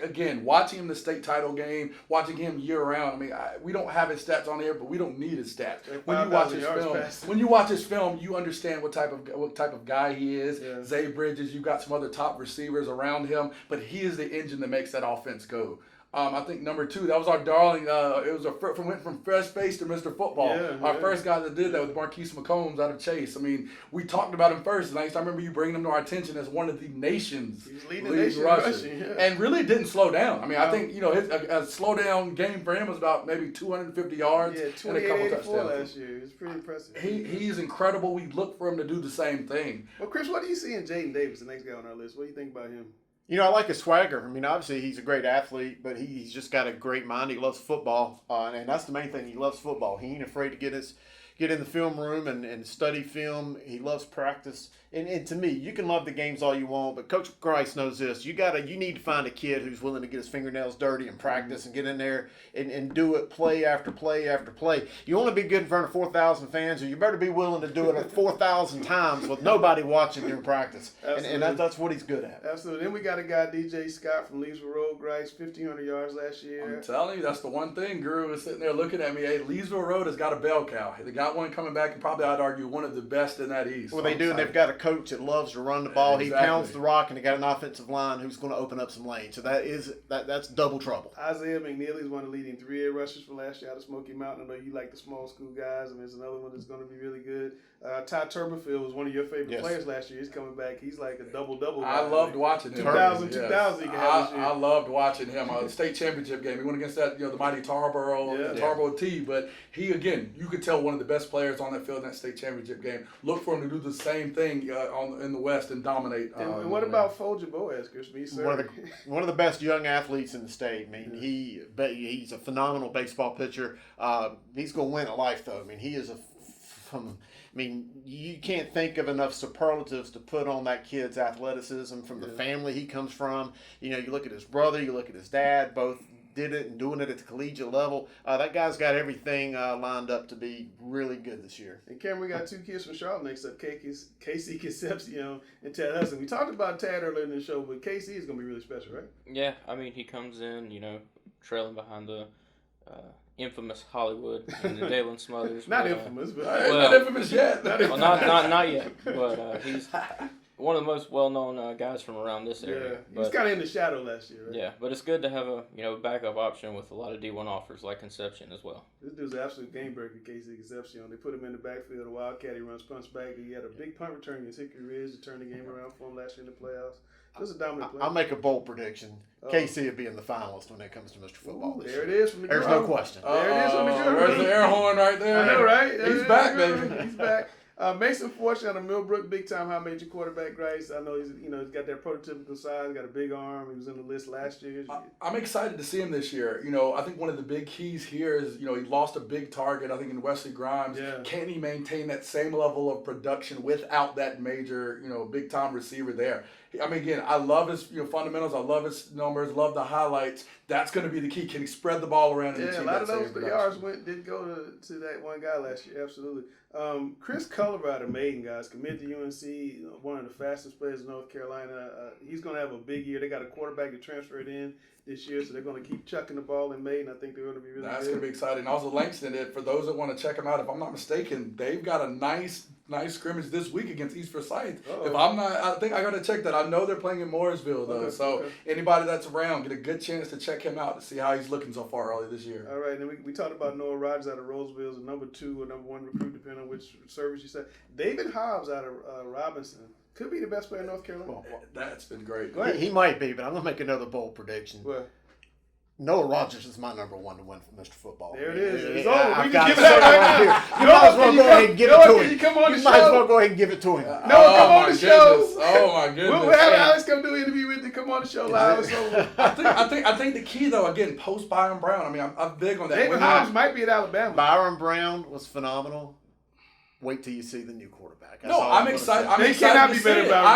Again, watching him the state title game, watching him year round. We don't have his stats on here, but we don't need his stats. When you watch his film, you understand what type of guy he is. Yeah. Zay Bridges. You've got some other top receivers around him, but he is the engine that makes that offense go. I think number 2, that was our darling. It was went from fresh face to Mr. Football. Our first guy that did that was Marquise McCombs out of Chase. I mean, we talked about him first, and I remember you bringing him to our attention as one of the nation's leading rushers, and really didn't slow down. I mean, I think a slow down game for him was about maybe 250 yards and a couple touchdowns last year. It was pretty impressive. He's incredible. We look for him to do the same thing. Well, Chris, what do you see in Jaden Davis, the next guy on our list? What do you think about him? I like his swagger. I mean, obviously he's a great athlete, but he's just got a great mind. He loves football, and that's the main thing. He loves football. He ain't afraid to get in the film room and study film. He loves practice. And to me, you can love the games all you want, but Coach Grice knows this. You need to find a kid who's willing to get his fingernails dirty and practice and get in there and do it play after play after play. You want to be good in front of 4,000 fans, or you better be willing to do it 4,000 times with nobody watching during practice. And that's what he's good at. Absolutely. Then we got a guy, DJ Scott from Leesville Road, Grice, 1,500 yards last year. I'm telling you, that's the one thing. Guru is sitting there looking at me. Hey, Leesville Road has got a bell cow. They got one coming back, and probably I'd argue one of the best in that East. Well, they do, and they've got a coach that loves to run the ball. Exactly. He pounds the rock, and they got an offensive line who's going to open up some lanes. So that's double trouble. Isaiah McNeely is one of the leading 3A rushers for last year out of Smoky Mountain. I know you like the small school guys. I mean, there's another one that's going to be really good. Todd Turbofield was one of your favorite players last year. He's coming back. He's like a double-double. I loved watching him. 2,000 he can have this year. I loved watching him. The state championship game, he went against that, the mighty Tarboro, Tarboro T. But he, again, you could tell one of the best players on that field in that state championship game. Look for him to do the same thing in the West and dominate. And what about Folger Boaz, Chris? One of the best young athletes in the state. I mean, he's a phenomenal baseball pitcher. He's going to win at life, though. I mean, he is you can't think of enough superlatives to put on that kid's athleticism from the family he comes from. You look at his brother, you look at his dad, both did it and doing it at the collegiate level. That guy's got everything lined up to be really good this year. And Cameron, we got 2 kids from Charlotte next up, Casey Concepcion and Tad Hudson. We talked about Tad earlier in the show, but Casey is going to be really special, right? Yeah, I mean, he comes in, trailing behind the infamous Hollywood and the Dalen Smothers. Not infamous, but not infamous yet. Not yet. But he's one of the most well-known guys from around this area. He was kind of in the shadow last year, right? Yeah, but it's good to have a backup option with a lot of D1 offers like Concepcion as well. This dude's an absolute game breaker, Casey Concepcion. They put him in the backfield, a wildcat. He runs punch back. He had a big punt return against Hickory Ridge to turn the game around for him last year in the playoffs. Just a dominant player. I'll make a bold prediction. KC will be in the finalist when it comes to Mr. Football. There it is from the There's no question. There it is from the Guru. Where's the air horn right there? I know, right? He's back, baby. He's back. Mason Forsyth, a Millbrook big-time high-major quarterback, Grice. I know he's got that prototypical size, got a big arm. He was in the list last year. I'm excited to see him this year. I think one of the big keys here is, he lost a big target, I think, in Wesley Grimes. Yeah. Can he maintain that same level of production without that major, big-time receiver there? I mean, again, I love his fundamentals. I love his numbers. Love the highlights. That's going to be the key. Can he spread the ball around? Yeah, a lot of those yards did go to that one guy last year. Absolutely. Chris Culver out of Maiden, guys, committed to UNC, one of the fastest players in North Carolina. He's going to have a big year. They got a quarterback that transferred in this year, so they're going to keep chucking the ball in Maiden. I think they're going to be really good. That's going to be exciting. Also, Langston, for those that want to check them out, if I'm not mistaken, they've got a nice scrimmage this week against East Forsyth. If I'm not, I think I got to check that. I know they're playing in Mooresville, though. Anybody that's around, get a good chance to check him out to see how he's looking so far early this year. All right, and we talked about Noah Rogers out of Roseville as a number 2 or number 1 recruit, depending on which service you said. David Hobbs out of Robinson could be the best player in North Carolina. That's been great. He might be, but I'm going to make another bold prediction. What? Noah Rogers is my number 1 to win for Mr. Football. There it is. It's over. We can give it out right now. You might as well go ahead and give it to him. You come on the show. You might as well go ahead and give it to him. No, come on the show. Oh my goodness. We'll have Alex come do an interview with you. Come on the show live. It's over. I think the key though, again, post Byron Brown. I mean, I'm big on that. David Hobbs might be at Alabama. Byron Brown was phenomenal. Wait till you see the new quarterback. I'm excited. I'm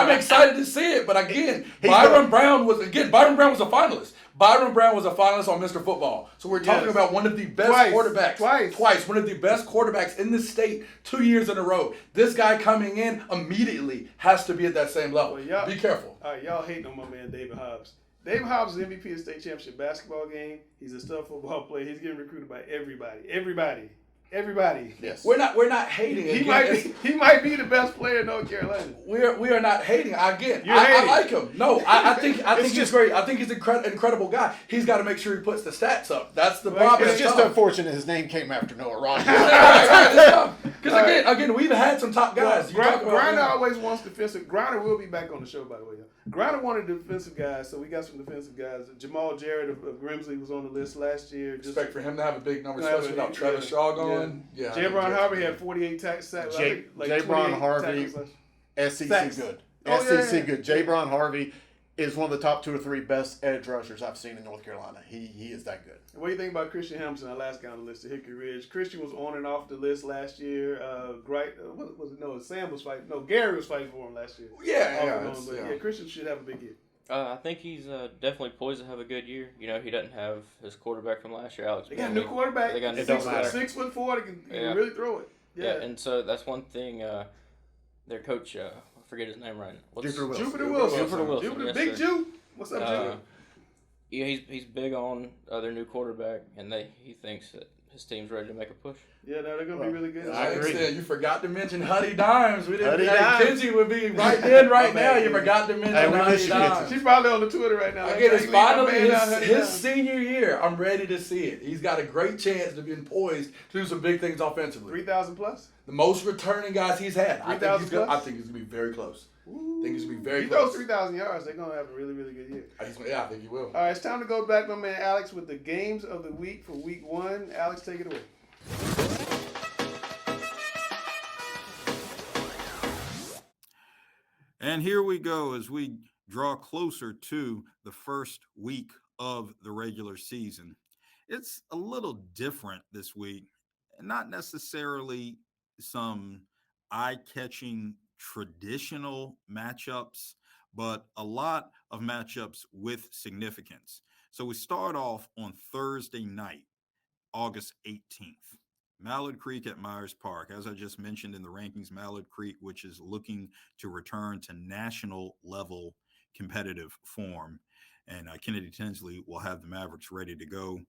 excited to see it. But again, Byron Brown was a finalist. Byron Brown was a finalist on Mr. Football. So we're talking about one of the best quarterbacks. Twice. One of the best quarterbacks in the state 2 years in a row. This guy coming in immediately has to be at that same level. Well, be careful. All right, y'all hating on my man David Hobbs. David Hobbs is MVP of the state championship basketball game. He's a stud football player. He's getting recruited by everybody. everybody. Yes. We're not hating. He Again, might be the best player in North Carolina. we are not hating. Again, You're I hating. like him. No, I think he's just- great. I think he's an incredible guy. He's got to make sure he puts the stats up. That's the Well, problem. It's just unfortunate his name came after Noah Rogers. Because again, we've had some top guys. You talk about Grinder always wants defensive. Grinder will be back on the show, by the way. Grinder wanted defensive guys, so we got some defensive guys. Jamal Jared of Grimsley was on the list last year. Expect for him to have a big number, Yeah, especially without Travis Shaw going. Yeah. Jabron Harvey had 48 sacks. Jabron Harvey, SEC Sacks. good. Oh, yeah, SEC yeah. good. Jabron Harvey is one of the top 2 or 3 best edge rushers I've seen in North Carolina. He is that good. What do you think about Christian Hampson, our last guy on the list at Hickory Ridge? Christian was on and off the list last year. What was it? No, Sam was fighting. No, Gary was fighting for him last year. Yeah. Christian should have a big year. I think he's definitely poised to have a good year. You know, he doesn't have his quarterback from last year, Alex. They got a Bentley. new quarterback. They got a new It don't quarterback. matter. 6'4", he can Yeah. really throw it. Yeah, and so that's one thing. Their coach, I forget his name right now. Jupiter Wilson. Jupiter Wilson. Jupiter Wilson, Jupiter, yes, Big sir. Ju. What's up, Ju? Yeah, he's big on their new quarterback, and he thinks that his team's ready to make a push. Yeah, no, they're gonna be really good. I agree. You forgot to mention Huddy Dimes. We didn't. Huddy Dimes. Kinsey would be right in right now. You forgot to mention Hey, we Huddy miss you, Dimes. Kinsey. She's probably on the Twitter right now. Again, it's Leave my finally man out, Huddy his Dimes. senior year. I'm ready to see it. He's got a great chance to be poised to do some big things offensively. 3,000 plus. The most returning guys he's had. I think 3,000 he's gonna plus? be very close. Ooh. I think he's gonna be very He close. throws 3,000 yards. They're gonna have a really, really good year. I think he will. All right, it's time to go back, my man Alex, with the games of the week for week 1. Alex, take it away. And here we go as we draw closer to the first week of the regular season. It's a little different this week, not necessarily some eye-catching traditional matchups, but a lot of matchups with significance. So we start off on Thursday night, August 18th. Mallard Creek at Myers Park. As I just mentioned in the rankings, Mallard Creek, which is looking to return to national level competitive form. And Kennedy Tinsley will have the Mavericks ready to go.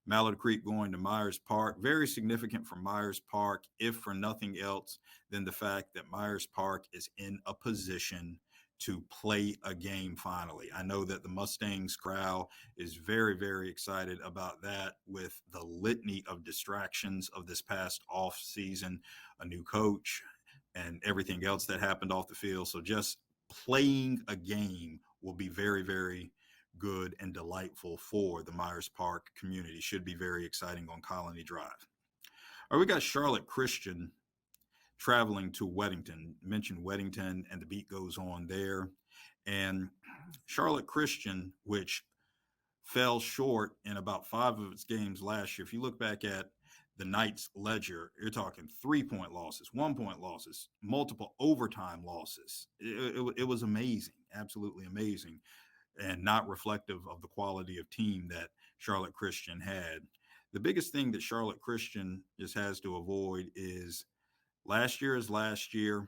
Mallard Creek going to Myers Park. Very significant for Myers Park, if for nothing else than the fact that Myers Park is in a position to play a game finally. I know that the Mustangs crowd is very, very excited about that with the litany of distractions of this past off season, a new coach and everything else that happened off the field. So just playing a game will be very, very good and delightful for the Myers Park community. Should be very exciting on Colony Drive. All right, we got Charlotte Christian traveling to Weddington. Mentioned Weddington, and the beat goes on there. And Charlotte Christian, which fell short in about 5 of its games last year. If you look back at the Knights' ledger, you're talking 3-point losses, 1-point losses, multiple overtime losses. It was amazing, absolutely amazing, and not reflective of the quality of team that Charlotte Christian had. The biggest thing that Charlotte Christian just has to avoid is last year is last year.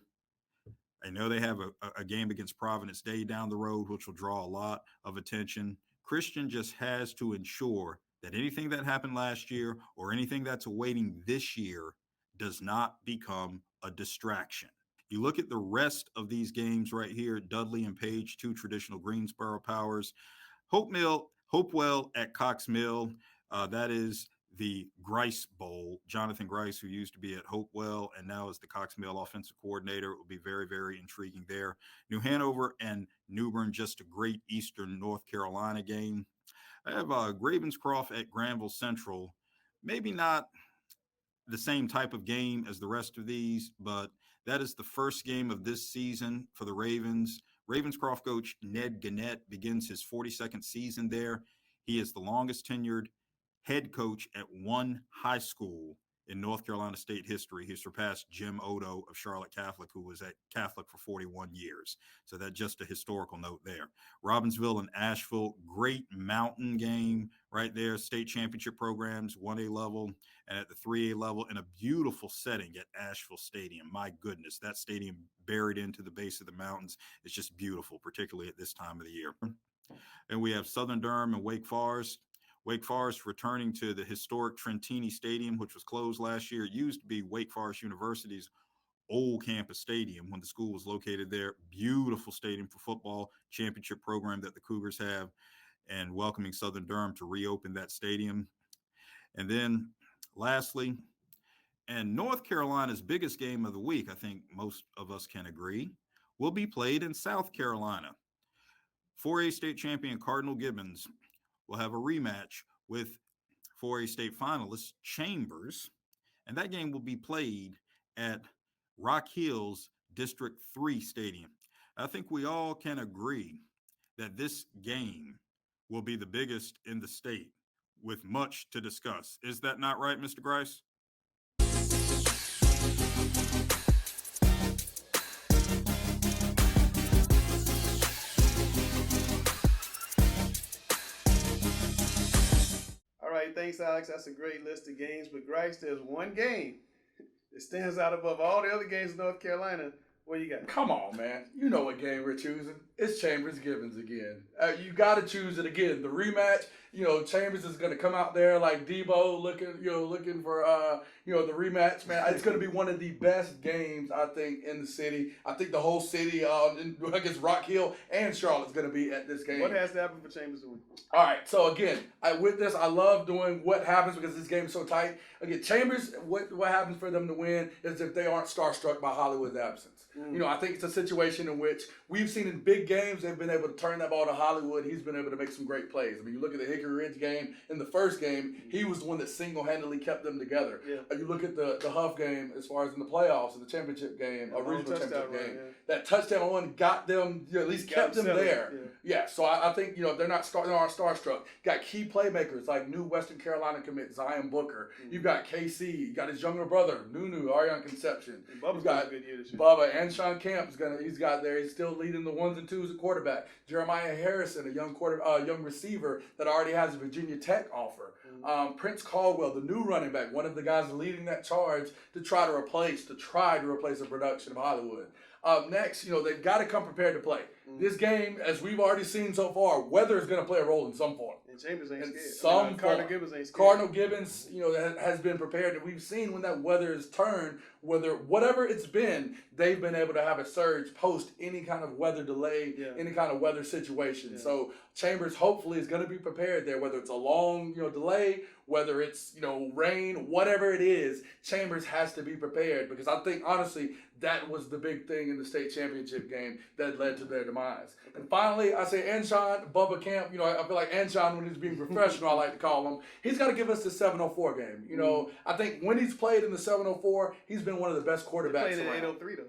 I know they have a game against Providence Day down the road, which will draw a lot of attention. Christian just has to ensure that anything that happened last year or anything that's awaiting this year does not become a distraction. You look at the rest of these games right here, Dudley and Page, 2 traditional Greensboro powers. Hopewell at Cox Mill, that is the Grice Bowl. Jonathan Grice, who used to be at Hopewell and now is the Cox Mill offensive coordinator, it will be very, very intriguing there. New Hanover and New Bern, just a great Eastern North Carolina game. I have Ravenscroft at Granville Central. Maybe not the same type of game as the rest of these, but that is the first game of this season for the Ravens. Ravenscroft coach Ned Gannett begins his 42nd season there. He is the longest tenured head coach at one high school in North Carolina state history. He surpassed Jim Odo of Charlotte Catholic, who was at Catholic for 41 years. So that's just a historical note there. Robbinsville and Asheville, great mountain game right there. State championship programs, 1A level and at the 3A level in a beautiful setting at Asheville Stadium. My goodness, that stadium buried into the base of the mountains. It's just beautiful, particularly at this time of the year. And we have Southern Durham and Wake Forest. Wake Forest returning to the historic Trentini Stadium, which was closed last year. It used to be Wake Forest University's old campus stadium when the school was located there. Beautiful stadium for football, championship program that the Cougars have, and welcoming Southern Durham to reopen that stadium. And then lastly, and North Carolina's biggest game of the week, I think most of us can agree, will be played in South Carolina. 4A state champion Cardinal Gibbons will have a rematch with 4A state finalist Chambers, and that game will be played at Rock Hill's District 3 Stadium. I think we all can agree that this game will be the biggest in the state with much to discuss. Is that not right, Mr. Grice? All right, thanks, Alex. That's a great list of games. But Grice, there's one game that stands out above all the other games in North Carolina. What you got? Come on, man. You know what game we're choosing. It's Chambers Gibbons again. You got to choose it again. The rematch, Chambers is going to come out there like Debo looking for, the rematch, man. It's going to be one of the best games, I think, in the city. I think the whole city, I guess Rock Hill and Charlotte's going to be at this game. What has to happen for Chambers to win? All right, so again, with this, I love doing what happens because this game is so tight. Again, Chambers, what happens for them to win is if they aren't starstruck by Hollywood's absence. I think it's a situation in which we've seen in big games, they've been able to turn that ball to Hollywood. He's been able to make some great plays. I mean, you look at the Hickory Ridge game. In the first game, he was the one that single-handedly kept them together. Yeah. You look at the Huff game as far as in the playoffs, in the championship game, a regional championship game. Yeah. That touchdown run got them, at least kept them there. Yeah, so I think, they aren't starstruck. Got key playmakers like new Western Carolina commit Zion Booker. You've got KC. You got his younger brother, Nunu, Ariane Concepcion. Bubba's got a good year this year. Bubba and Sean Camp he's got there. He's still leading the 1s and 2s at quarterback. Jeremiah Harrison, a young receiver that already has a Virginia Tech offer. Prince Caldwell, the new running back, one of the guys leading that charge to try to replace the production of Hollywood. Next, they've got to come prepared to play. This game, as we've already seen so far, weather is going to play a role in some form. And Chambers ain't scared. Cardinal Gibbons ain't scared. Cardinal Gibbons, has been prepared. And we've seen when that weather is turned, whatever it's been, they've been able to have a surge post any kind of weather delay, any kind of weather situation. Yeah. So Chambers hopefully is going to be prepared there, whether it's a long, delay, whether it's, rain, whatever it is, Chambers has to be prepared because I think, honestly, that was the big thing in the state championship game that led to their demise. And finally, I say Anshan, Bubba Camp, I feel like Anshan, when he's being professional, I like to call him, he's got to give us the 704 game. I think when he's played in the 704, he's been one of the best quarterbacks He played in around. 803, though.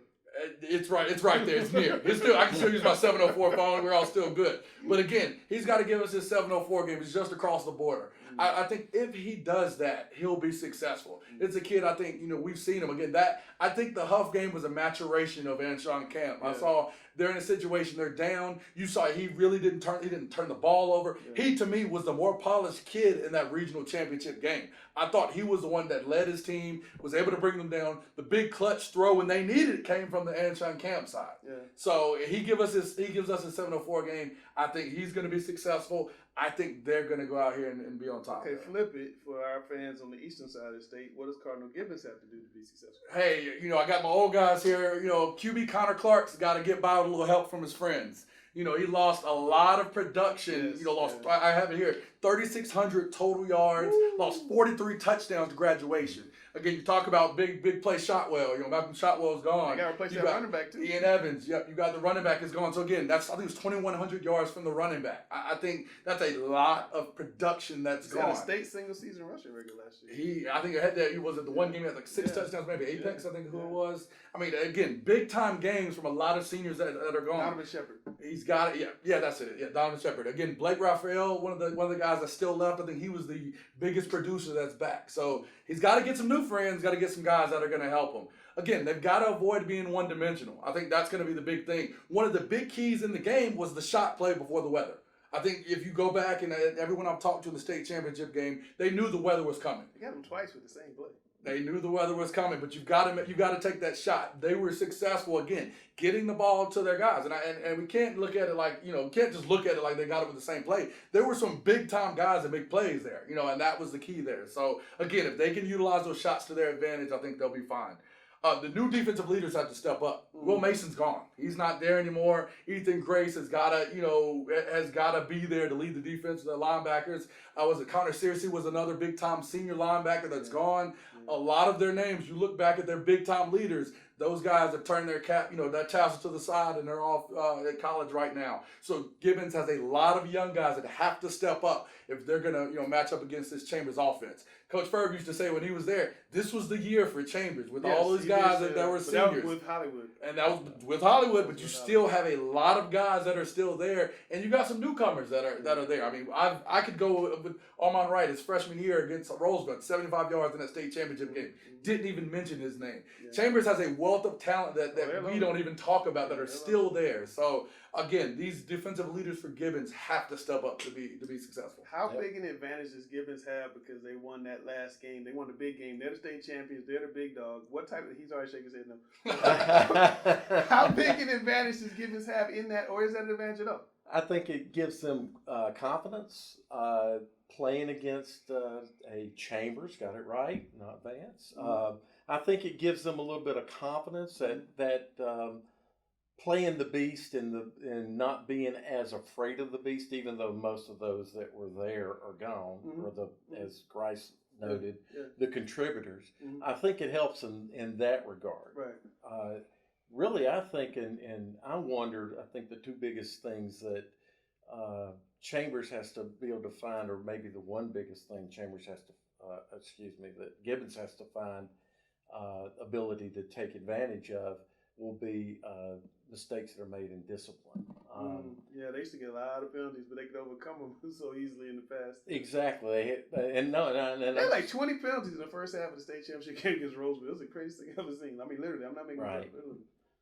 It's right there. It's near. I can still use my 704 phone. We're all still good. But again, he's got to give us his 704 game. It's just across the border. I think if he does that, he'll be successful. It's a kid, I think, we've seen him. Again, I think the Huff game was a maturation of Anshan Camp. Yeah. I saw they're in a situation, they're down. You saw he really didn't turn the ball over. Yeah. He, to me, was the more polished kid in that regional championship game. I thought he was the one that led his team, was able to bring them down. The big clutch throw when they needed it came from the Anshan Camp side. Yeah. So he gives us his 704 game. I think he's going to be successful. I think they're going to go out here and be on top. Okay, flip it for our fans on the eastern side of the state. What does Cardinal Gibbons have to do to be successful? Hey, I got my old guys here. QB Connor Clark's got to get by with a little help from his friends. He lost a lot of production. Yes, I have it here, 3,600 total yards, lost 43 touchdowns to graduation. Again, you talk about big play Shotwell. Malcolm Shotwell's gone. You got to replace that running back, too. Ian Evans. Yep, you got the running back is gone. So, again, I think it's 2,100 yards from the running back. I think that's a lot of production that's gone. He had a state single-season rushing record last year. I think he was at the one game, he had like 6 touchdowns, maybe Apex, I think who it was. I mean, again, big-time games from a lot of seniors that are gone. Donovan Shepard. He's got it. Yeah, that's it. Yeah, Donovan Shepard. Again, Blake Raphael, one of the guys that still left. I think he was the biggest producer that's back. So he's got to get some new friends, got to get some guys that are going to help him. Again, they've got to avoid being one-dimensional. I think that's going to be the big thing. One of the big keys in the game was the shot play before the weather. I think if you go back and everyone I've talked to in the state championship game, they knew the weather was coming. They got him twice with the same play. They knew the weather was coming, but you got to take that shot. They were successful again, getting the ball to their guys, and we can't look at it like can't just look at it like they got it with the same play. There were some big time guys that make plays there, and that was the key there. So again, if they can utilize those shots to their advantage, I think they'll be fine. The new defensive leaders have to step up. Will Mason's gone; he's not there anymore. Ethan Grace has gotta be there to lead the defense. The linebackers, Connor Searcy was another big time senior linebacker that's gone. A lot of their names, you look back at their big time leaders, those guys have turned their cap, that tassel to the side, and they're off at college right now. So Gibbons has a lot of young guys that have to step up if they're gonna match up against this Chambers offense. Coach Ferg used to say when he was there, this was the year for Chambers with all those guys that were seniors. That was with Hollywood. And that was with Hollywood, but you still have a lot of guys that are still there, and you got some newcomers that are there. I mean, I could go with Armand Wright his freshman year against Rosebud, 75 yards in that state championship game. Didn't even mention his name. Yeah. Chambers has a wealth of talent that we don't even talk about that are still there. So again, these defensive leaders for Gibbons have to step up to be successful. How big an advantage does Gibbons have because they won that last game? They won the big game. They're the state champions. They're the big dog. What type of? He's already shaking his head no. How big an advantage does Gibbons have in that, or is that an advantage at all? I think it gives them confidence. Playing against a Chambers, got it right, not Vance. I think it gives them a little bit of confidence that playing the beast and not being as afraid of the beast, even though most of those that were there are gone, or as Grice noted, the contributors. I think it helps in that regard. Right. Really, I think, and I wondered, I think the two biggest things that Chambers has to be able to find, or maybe the one biggest thing Chambers has to, that Gibbons has to find ability to take advantage of will be mistakes that are made in discipline. They used to get a lot of penalties, but they could overcome them so easily in the past. Exactly, and they had like 20 penalties in the first half of the state championship game against Roseville. It was the craziest thing I've ever seen. I mean, literally, I'm not making it up.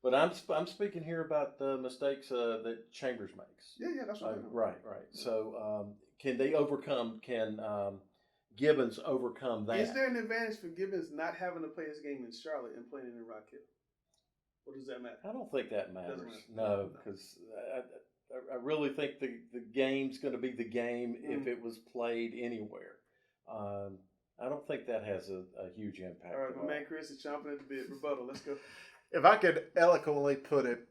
But I'm speaking here about the mistakes that Chambers makes. Yeah, that's right. Right. So can they overcome? Can Gibbons overcome that? Is there an advantage for Gibbons not having to play his game in Charlotte and playing it in Rock Hill? Or does that matter? I don't think that matters. No, because I really think the game's going to be the game if it was played anywhere. I don't think that has a huge impact. All right, my man Chris is chomping at the bit. Rebuttal, let's go. If I could eloquently put it,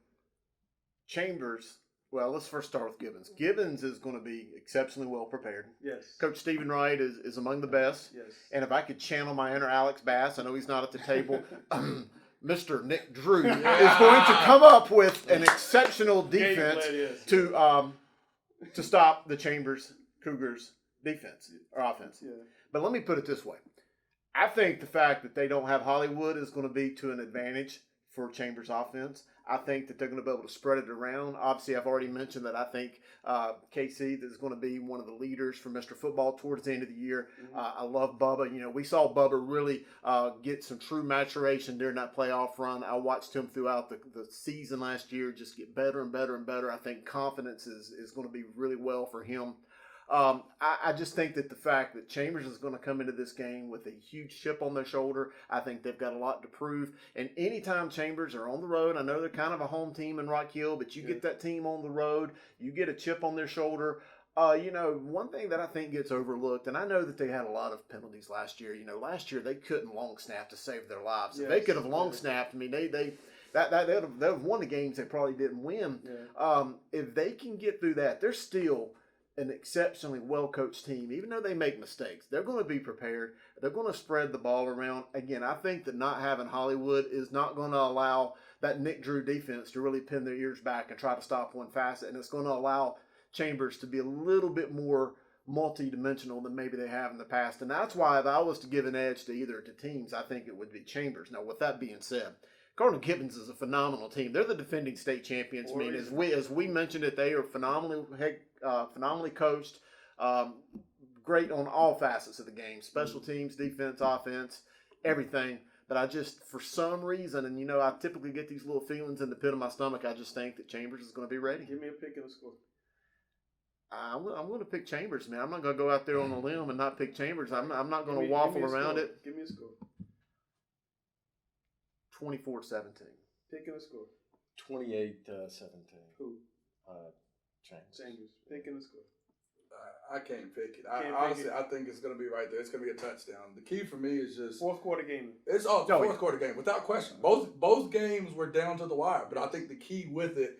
Chambers, well, let's first start with Gibbons. Gibbons is going to be exceptionally well prepared. Yes. Coach Stephen Wright is among the best. Yes. And if I could channel my inner Alex Bass, I know he's not at the table, Mr. Nick Drew is going to come up with an exceptional defense to stop the Chambers Cougars defense or offense. Yeah. But let me put it this way. I think the fact that they don't have Hollywood is going to be to an advantage for Chambers offense. I think that they're going to be able to spread it around. Obviously, I've already mentioned that I think KC is going to be one of the leaders for Mr. Football towards the end of the year. I love Bubba. We saw Bubba really get some true maturation during that playoff run. I watched him throughout the season last year just get better and better and better. I think confidence is going to be really well for him. I just think that the fact that Chambers is going to come into this game with a huge chip on their shoulder, I think they've got a lot to prove. And anytime Chambers are on the road, I know they're kind of a home team in Rock Hill, but you get that team on the road, you get a chip on their shoulder. One thing that I think gets overlooked, and I know that they had a lot of penalties last year. Last year they couldn't long snap to save their lives. If they could have long snapped, I mean, they would have won the games they probably didn't win. Yeah. If they can get through that, they're still an exceptionally well-coached team. Even though they make mistakes, they're going to be prepared. They're going to spread the ball around. Again, I think that not having Hollywood is not going to allow that Nick Drew defense to really pin their ears back and try to stop one facet, and it's going to allow Chambers to be a little bit more multi-dimensional than maybe they have in the past. And that's why if I was to give an edge to either of the teams, I think it would be Chambers. Now, with that being said, Cardinal Gibbons is a phenomenal team. They're the defending state champions. I mean, as we mentioned it, they are phenomenally coached, great on all facets of the game, special teams, defense, offense, everything. But I just, for some reason, and I typically get these little feelings in the pit of my stomach, I just think that Chambers is going to be ready. Give me a pick and a score. I'm going to pick Chambers, man. I'm not going to go out there on a limb and not pick Chambers. I'm not going to waffle around it. Give me a score. 24-17. Picking a score. 28-17. Who? Chambers. Picking a score. I can't pick it. Can't pick Honestly, it. I think it's going to be right there. It's going to be a touchdown. The key for me is just Fourth quarter game. it's fourth quarter game without question. Both games were down to the wire, but I think the key with it,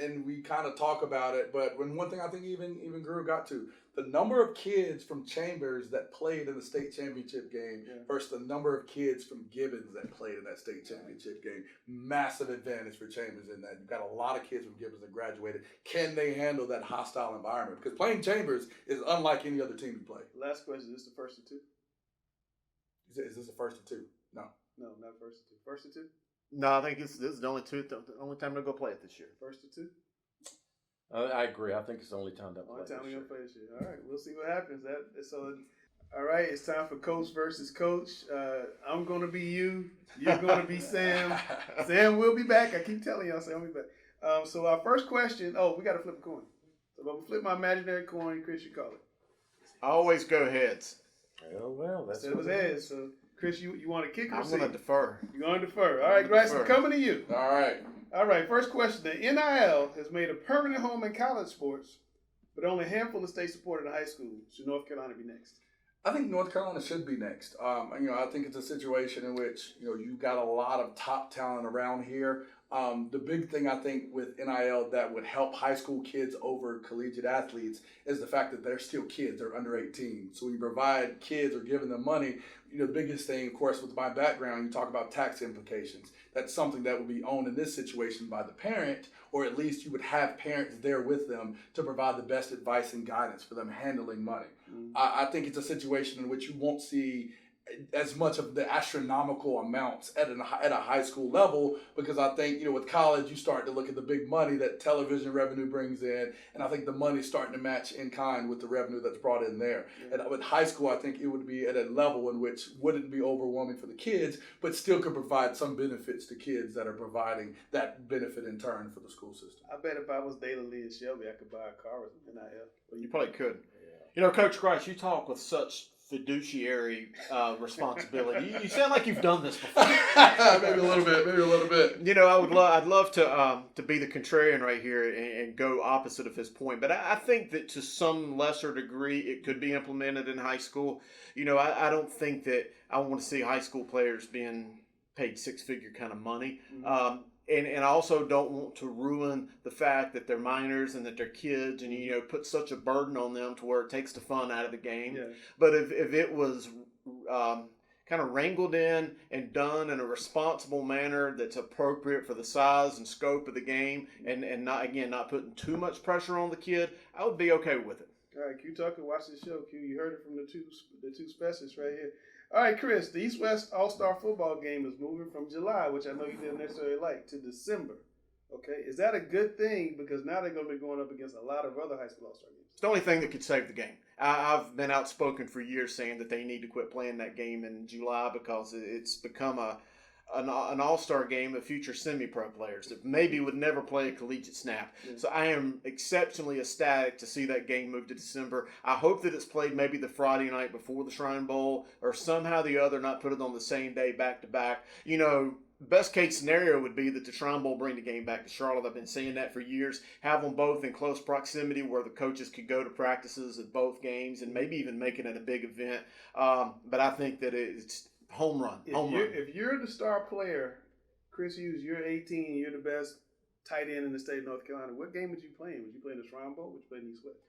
and we kind of talk about it, but when one thing I think even Guru got to, the number of kids from Chambers that played in the state championship game versus the number of kids from Gibbons that played in that state championship game. Massive advantage for Chambers in that. You've got a lot of kids from Gibbons that graduated. Can they handle that hostile environment? Because playing Chambers is unlike any other team you play. Last question. Is this the first of two? Is this the first of two? No. No, not first of two. First of two? No, I think this is the only time they'll go play it this year. First of two? I agree. I think it's the only time that Only play time this we're year. gonna play this year. All right, we'll see what happens. All right, it's time for coach versus coach. I'm gonna be you. You're gonna be Sam. Sam will be back. I keep telling y'all, Sam will be back. So our first question. Oh, we gotta flip a coin. So if I'm gonna flip my imaginary coin, Chris, you call it. I always go heads. Oh, well, that's Instead of what it heads. is. So Chris, you want to kick or I'm see? going to defer. You're going to defer. All right, Bryson, Defer. coming to you. All right. All right, first question. The NIL has made a permanent home in college sports, but only a handful of states support it in high school. Should North Carolina be next? I think North Carolina should be next. I think it's a situation in which you've got a lot of top talent around here. The big thing I think with NIL that would help high school kids over collegiate athletes is the fact that they're still kids. They're under 18. So when you provide kids or giving them money, the biggest thing, of course, with my background, you talk about tax implications. That's something that would be owned in this situation by the parent, or at least you would have parents there with them to provide the best advice and guidance for them handling money. I think it's a situation in which you won't see as much of the astronomical amounts at a high school level, because I think with college you start to look at the big money that television revenue brings in, and I think the money's starting to match in kind with the revenue that's brought in there. And with high school, I think it would be at a level in which wouldn't be overwhelming for the kids, but still could provide some benefits to kids that are providing that benefit in turn for the school system. I bet if I was Dalen Lee and Shelby, I could buy a car with NIL. Well, you probably could. Coach Grice, you talk with such fiduciary responsibility. You sound like you've done this before. Maybe a little bit. I'd love to be the contrarian right here and go opposite of his point. But I think that to some lesser degree, it could be implemented in high school. I don't think that I want to see high school players being paid six-figure kind of money. And I also don't want to ruin the fact that they're minors and that they're kids, and put such a burden on them to where it takes the fun out of the game. Yeah. But if it was kind of wrangled in and done in a responsible manner that's appropriate for the size and scope of the game, and not putting too much pressure on the kid, I would be okay with it. All right, Q Tucker, watch this show. Q, you heard it from the two specialists right here. All right, Chris, the East-West All-Star football game is moving from July, which I know you didn't necessarily like, to December. Okay, is that a good thing? Because now they're going to be going up against a lot of other high school All-Star games. It's the only thing that could save the game. I've been outspoken for years saying that they need to quit playing that game in July because it's become an all-star game of future semi-pro players that maybe would never play a collegiate snap. Yeah. So I am exceptionally ecstatic to see that game move to December. I hope that it's played maybe the Friday night before the Shrine Bowl, or somehow the other, not put it on the same day back-to-back. Best case scenario would be that the Shrine Bowl bring the game back to Charlotte. I've been saying that for years. Have them both in close proximity where the coaches could go to practices at both games and maybe even make it at a big event. But I think that it's home run. If you're the star player, Chris Hughes, you're 18, you're the best tight end in the state of North Carolina, what game would you play in? Would you play in the Shrine Bowl? Would you play in East West?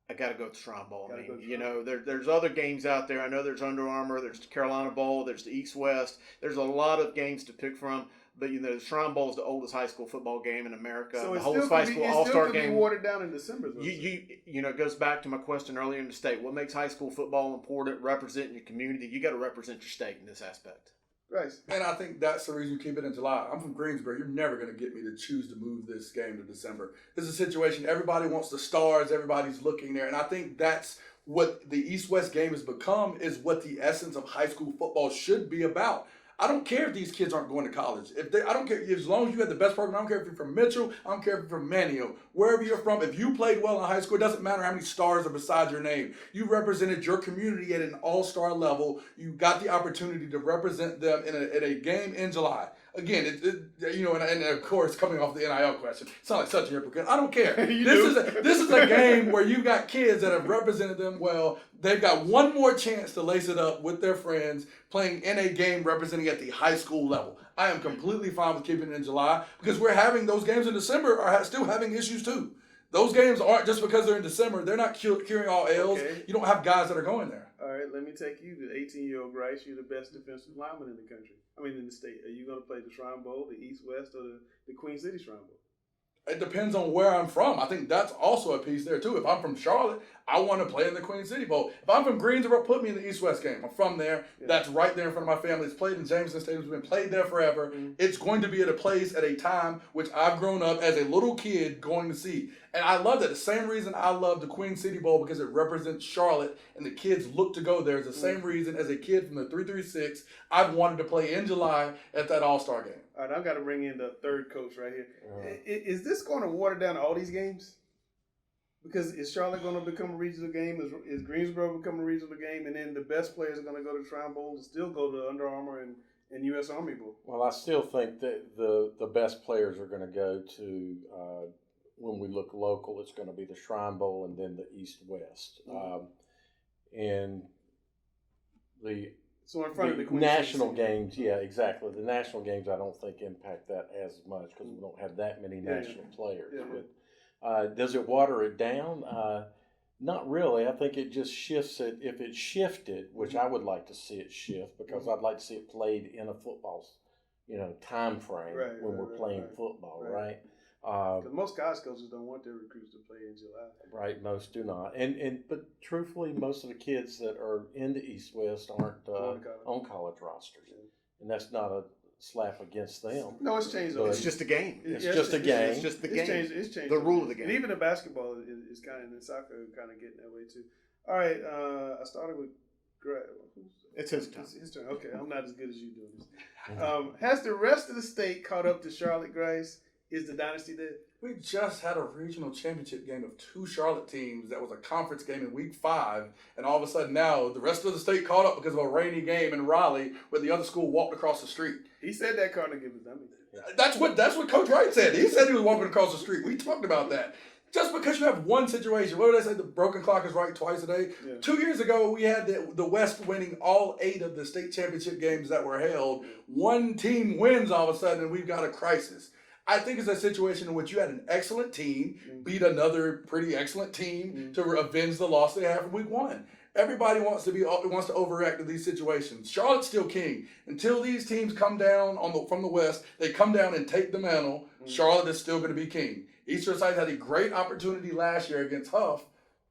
I got to go with the Shrine Bowl. There's other games out there. I know there's Under Armour, there's the Carolina Bowl, there's the East West. There's a lot of games to pick from. But the Shrine Bowl is the oldest high school football game in America. So the oldest high school all-star game. Be watered down in December. It goes back to my question earlier in the state. What makes high school football important? Representing your community. You got to represent your state in this aspect. Right. And I think that's the reason you keep it in July. I'm from Greensboro. You're never going to get me to choose to move this game to December. This is a situation, everybody wants the stars, everybody's looking there. And I think that's what the East-West game has become, is what the essence of high school football should be about. I don't care if these kids aren't going to college. I don't care, as long as you have the best program. I don't care if you're from Mitchell. I don't care if you're from Manio. Wherever you're from, if you played well in high school, it doesn't matter how many stars are beside your name. You represented your community at an all-star level. You got the opportunity to represent them in a game in July. Again, and of course, coming off the NIL question, it's not like such a hypocrite. I don't care. This is a game where you got kids that have represented them well. They've got one more chance to lace it up with their friends playing in a game representing at the high school level. I am completely fine with keeping it in July because we're having those games in December are still having issues too. Those games aren't just because they're in December. They're not curing all ails. Okay. You don't have guys that are going there. All right, let me take you to 18-year-old Grice. You're the best defensive lineman in the country. In the state. Are you going to play the Shrine Bowl, the East West, or the Queen City Shrine Bowl? It depends on where I'm from. I think that's also a piece there, too. If I'm from Charlotte, I want to play in the Queen City Bowl. If I'm from Greensboro, put me in the East-West game. I'm from there. Yeah. That's right there in front of my family. It's played in Jameson Stadium. It's been played there forever. Mm-hmm. It's going to be at a place at a time which I've grown up as a little kid going to see. And I love that. The same reason I love the Queen City Bowl because it represents Charlotte and the kids look to go there. It's the same reason as a kid from the 336, I've wanted to play in July at that All-Star game. All right, I've got to bring in the third coach right here. Is this going to water down all these games? Because is Charlotte going to become a regional game? Is Greensboro becoming a regional game? And then the best players are going to go to Shrine Bowl and still go to Under Armour and U.S. Army Bowl? Well, I still think that the best players are going to go to, when we look local, it's going to be the Shrine Bowl and then the East-West. And the So in front of the Queen national games, yeah, exactly. The national games, I don't think impact that as much because we don't have that many national players. Yeah. But does it water it down? Not really. I think it just shifts it. If it shifted, which I would like to see it shift because I'd like to see it played in a football, time frame when we're playing football, right? Because most college coaches don't want their recruits to play in July. Right, most do not. But truthfully, most of the kids that are in the East-West aren't on college rosters. Yeah. And that's not a slap against them. No, it's changed. It's just a game. It's just a game. It's just the game. It's changed. The rule of the game. And even in basketball is kind of, in soccer, kind of getting that way too. All right, I started with Greg. It's his turn. It's his turn. Okay, I'm not as good as you doing this. Has the rest of the state caught up to Charlotte, Grace? Is the dynasty dead? We just had a regional championship game of two Charlotte teams that was a conference game in week 5, and all of a sudden now the rest of the state caught up because of a rainy game in Raleigh where the other school walked across the street. He said that Cardinal Gibbons. That's what Coach Wright said. He said he was walking across the street. We talked about that. Just because you have one situation, what did they say? The broken clock is right twice a day. Yeah. 2 years ago, we had the West winning all 8 of the state championship games that were held. One team wins all of a sudden, and we've got a crisis. I think it's a situation in which you had an excellent team beat another pretty excellent team to avenge the loss they had from week 1. Everybody wants to overreact to these situations. Charlotte's still king. Until these teams come down from the West, they come down and take the mantle, Charlotte is still going to be king. East Forsyth had a great opportunity last year against Huff.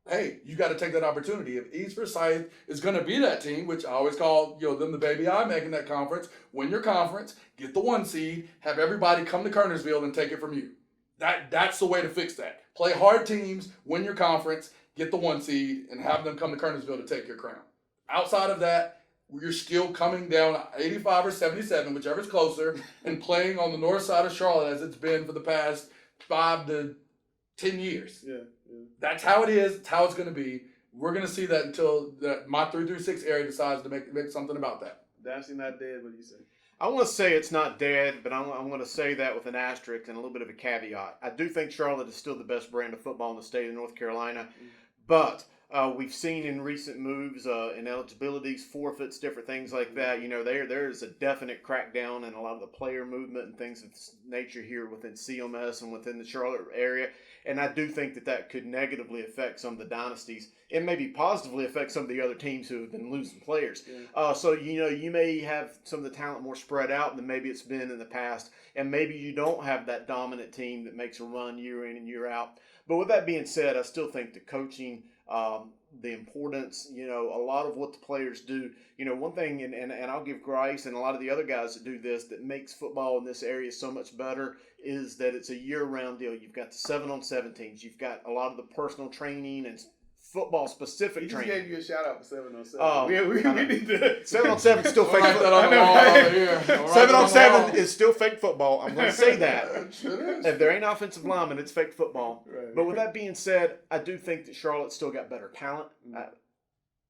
Hey, you got to take that opportunity. If East Forsyth is going to be that team, which I always call them the baby I making that conference, win your conference, get the 1 seed, have everybody come to Kernersville and take it from you. That's the way to fix that. Play hard teams, win your conference, get the 1 seed, and have them come to Kernersville to take your crown. Outside of that, you're still coming down 85 or 77, whichever's closer, and playing on the north side of Charlotte as it's been for the past 5 to 10 years. Yeah. That's how it is. It's how it's going to be. We're going to see that until my 336 area decides to make something about that. Dynasty not dead, what do you say? I want to say it's not dead, but I'm going to say that with an asterisk and a little bit of a caveat. I do think Charlotte is still the best brand of football in the state of North Carolina, but we've seen in recent moves, ineligibilities, forfeits, different things like that. There is a definite crackdown in a lot of the player movement and things of this nature here within CMS and within the Charlotte area. And I do think that could negatively affect some of the dynasties and maybe positively affect some of the other teams who have been losing players. Yeah. So, you may have some of the talent more spread out than maybe it's been in the past. And maybe you don't have that dominant team that makes a run year in and year out. But with that being said, I still think the coaching, the importance, a lot of what the players do. One thing, and I'll give Grice and a lot of the other guys that do this, that makes football in this area so much better is that it's a year-round deal. You've got the 7-on-7 teams. You've got a lot of the personal training and football specific He just training. gave you a shout out for 7-on-7. Oh, we need to 7-on-7 is still fake Write that on football. the wall over here. Write that on the 7-on-7 wall. is still fake football. I'm going to say that. Sure is. If there ain't offensive linemen, it's fake football. Right. But with that being said, I do think that Charlotte's still got better talent,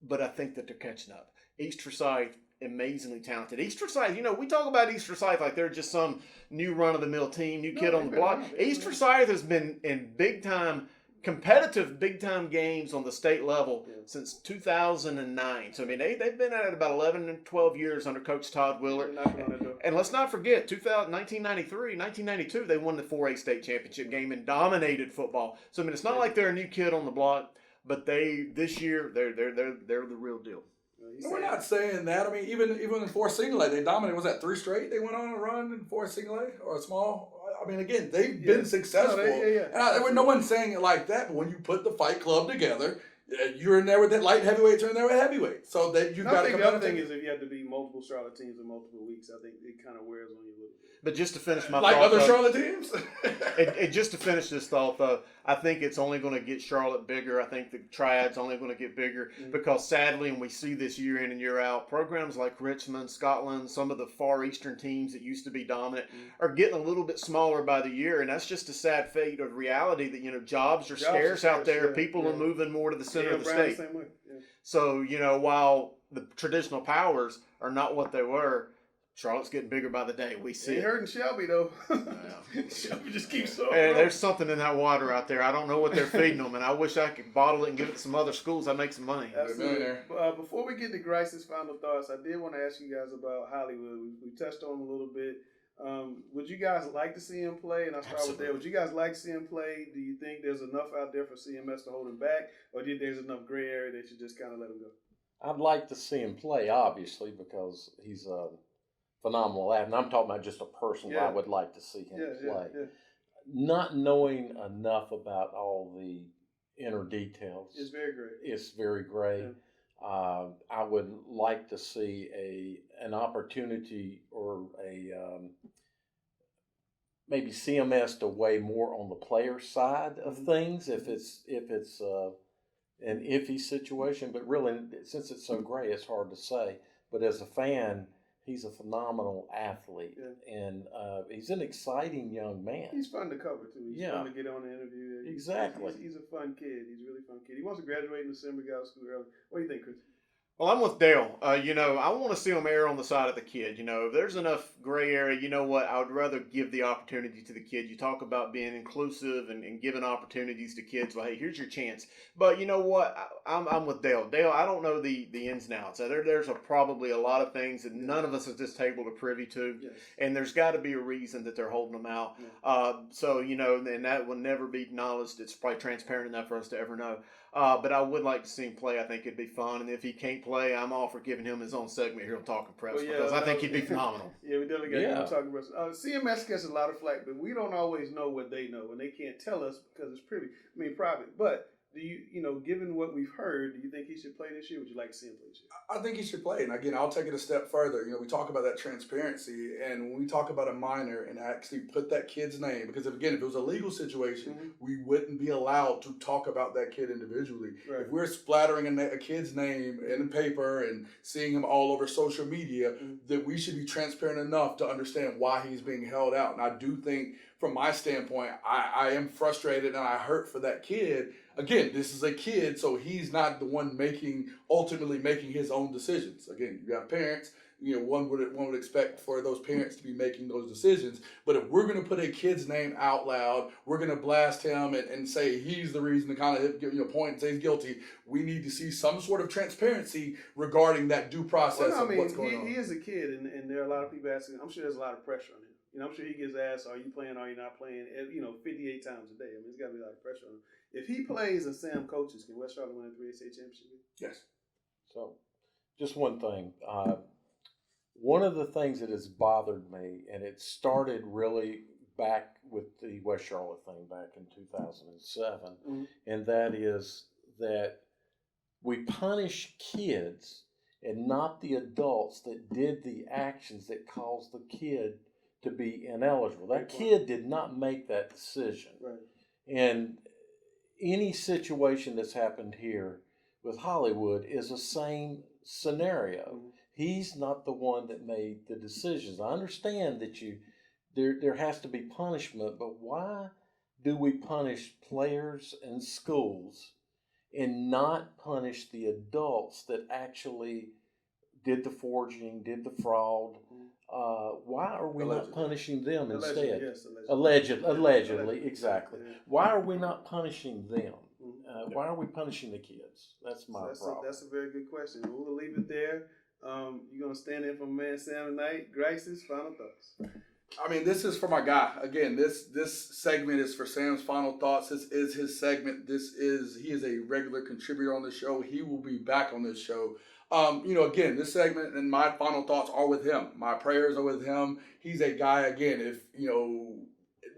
but I think that they're catching up. East Forsyth, amazingly talented. East Forsyth, we talk about East Forsyth like they're just some new run-of-the-mill team, new kid on the block. East Forsyth has been in competitive big-time games on the state level since 2009. So, they've been at it about 11 and 12 years under Coach Todd Willard. And let's not forget, 1993, 1992, they won the 4A state championship game and dominated football. So, it's not like they're a new kid on the block, but this year, they're the real deal. No, we're not saying that. Even in 4 single A, they dominated. Was that 3 straight? They went on a run in 4 single A or a small. Again, they've been successful. And no one's saying it like that. But when you put the Fight Club together, you're in there with that light heavyweights, you're in there with heavyweights. So that you've got to come. The other thing is if you have to beat multiple Charlotte teams in multiple weeks, I think it kind of wears on you a little bit. But just to finish my like thought, other Charlotte teams. Just to finish this thought, though, I think it's only going to get Charlotte bigger. I think the Triad's only going to get bigger because sadly, and we see this year in and year out, programs like Richmond, Scotland, some of the far eastern teams that used to be dominant are getting a little bit smaller by the year, and that's just a sad fate of reality that jobs are scarce out there. People are moving more to the center of the state. Same way. So while the traditional powers are not what they were, Charlotte's getting bigger by the day. We see Ain't it. hurting Shelby, though. Shelby just keeps throwing. Hey, there's something in that water out there. I don't know what they're feeding them, and I wish I could bottle it and give it to some other schools. I'd make some money. Absolutely. Before we get to Grice's final thoughts, I did want to ask you guys about Hollywood. We touched on him a little bit. Would you guys like to see him play? And I'll start with Dale. Would you guys like to see him play? Do you think there's enough out there for CMS to hold him back? Or do you think there's enough gray area they should just kind of let him go? I'd like to see him play, obviously, because he's a phenomenal athlete. And I'm talking about just a person I would like to see him play. Not knowing enough about all the inner details. It's very great. It's very great. Yeah. I would like to see an opportunity or maybe CMS to weigh more on the player side of things if it's an iffy situation. But really, since it's so gray, it's hard to say. But as a fan, he's a phenomenal athlete, and he's an exciting young man. He's fun to cover, too. He's fun to get on the interview. Exactly. He's a fun kid. He's a really fun kid. He wants to graduate in December, get out of school early. What do you think, Chris? Well, I'm with Dale. I want to see him err on the side of the kid. If there's enough gray area, you know what? I would rather give the opportunity to the kid. You talk about being inclusive and giving opportunities to kids. Well, hey, here's your chance. But you know what? I'm with Dale. Dale, I don't know the ins and outs. There's probably a lot of things that none of us at this table are privy to. Yes. And there's got to be a reason that they're holding them out. Yeah. And that will never be acknowledged. It's probably transparent enough for us to ever know. But I would like to see him play. I think it'd be fun. And if he can't play, I'm all for giving him his own segment here on Talking Press because I think he'd be phenomenal. We definitely got him on Talking Press. CMS gets a lot of flack, but we don't always know what they know, and they can't tell us because it's private. But do you, given what we've heard, do you think he should play this year? Would you like to see him play this year? I think he should play. And again, I'll take it a step further. We talk about that transparency, and when we talk about a minor and actually put that kid's name, because if it was a legal situation, we wouldn't be allowed to talk about that kid individually. Right. If we're splattering a kid's name in the paper and seeing him all over social media, that we should be transparent enough to understand why he's being held out. And I do think, from my standpoint, I am frustrated and I hurt for that kid. Again, this is a kid, so he's not the one ultimately making his own decisions. Again, you got parents. One would expect for those parents to be making those decisions. But if we're going to put a kid's name out loud, we're going to blast him and say he's the reason to kind of point and say he's guilty. We need to see some sort of transparency regarding that due process of what's going on. He is a kid, and there are a lot of people asking. I'm sure there's a lot of pressure on him. I'm sure he gets asked, are you playing, are you not playing, 58 times a day. There's got to be a lot of pressure on him. If he plays and Sam coaches, can West Charlotte win a 3A state championship? Yes. So, just one thing. One of the things that has bothered me, and it started really back with the West Charlotte thing back in 2007, and that is that we punish kids and not the adults that did the actions that caused the kid to be ineligible. That kid did not make that decision. Right. And, any situation that's happened here with Hollywood is the same scenario. He's not the one that made the decisions. I understand that there has to be punishment, but why do we punish players and schools and not punish the adults that actually did the forging, did the fraud? Why are we not punishing them instead? Yes, Allegedly, exactly. Yeah. Why are we not punishing them? Why are we punishing the kids? That's my problem. That's a very good question. We'll leave it there. You're going to stand in for man Sam tonight. Grace's final thoughts. I mean, this is for my guy. Again, this segment is for Sam's final thoughts. This is his segment. He is a regular contributor on the show. He will be back on this show. Again, this segment and my final thoughts are with him. My prayers are with him. He's a guy, again,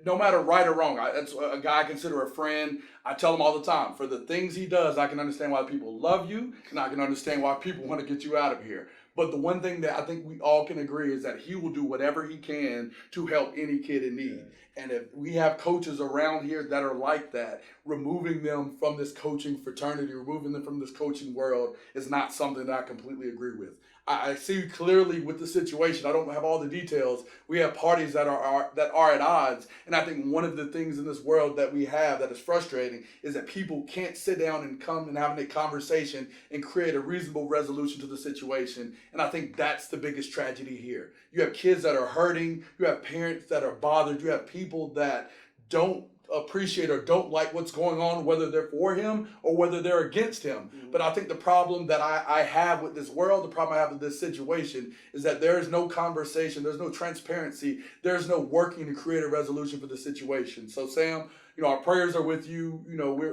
no matter right or wrong, that's a guy I consider a friend. I tell him all the time, for the things he does, I can understand why people love you, and I can understand why people want to get you out of here. But the one thing that I think we all can agree is that he will do whatever he can to help any kid in need. And if we have coaches around here that are like that, removing them from this coaching fraternity, removing them from this coaching world is not something that I completely agree with. I see clearly with the situation. I don't have all the details. We have parties that are at odds, and I think one of the things in this world that we have that is frustrating is that people can't sit down and come and have a conversation and create a reasonable resolution to the situation. And I think that's the biggest tragedy here. You have kids that are hurting. You have parents that are bothered. You have people that don't appreciate or don't like what's going on, whether they're for him or whether they're against him. But I think the problem that I have with this world, the problem I have with this situation is that there is no conversation, there's no transparency, there's no working to create a resolution for the situation. So Sam, our prayers are with you.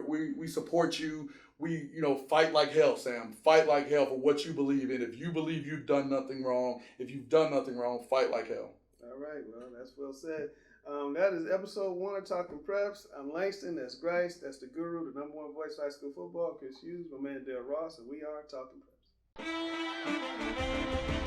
We support you. We, fight like hell, Sam. Fight like hell for what you believe in. If you believe you've done nothing wrong, fight like hell. All right, well, that's well said. That is episode 1 of Talking Preps. I'm Langston. That's Grace. That's the guru, the number 1 voice of high school football, Chris Hughes, my man Dale Ross, and we are Talking Preps.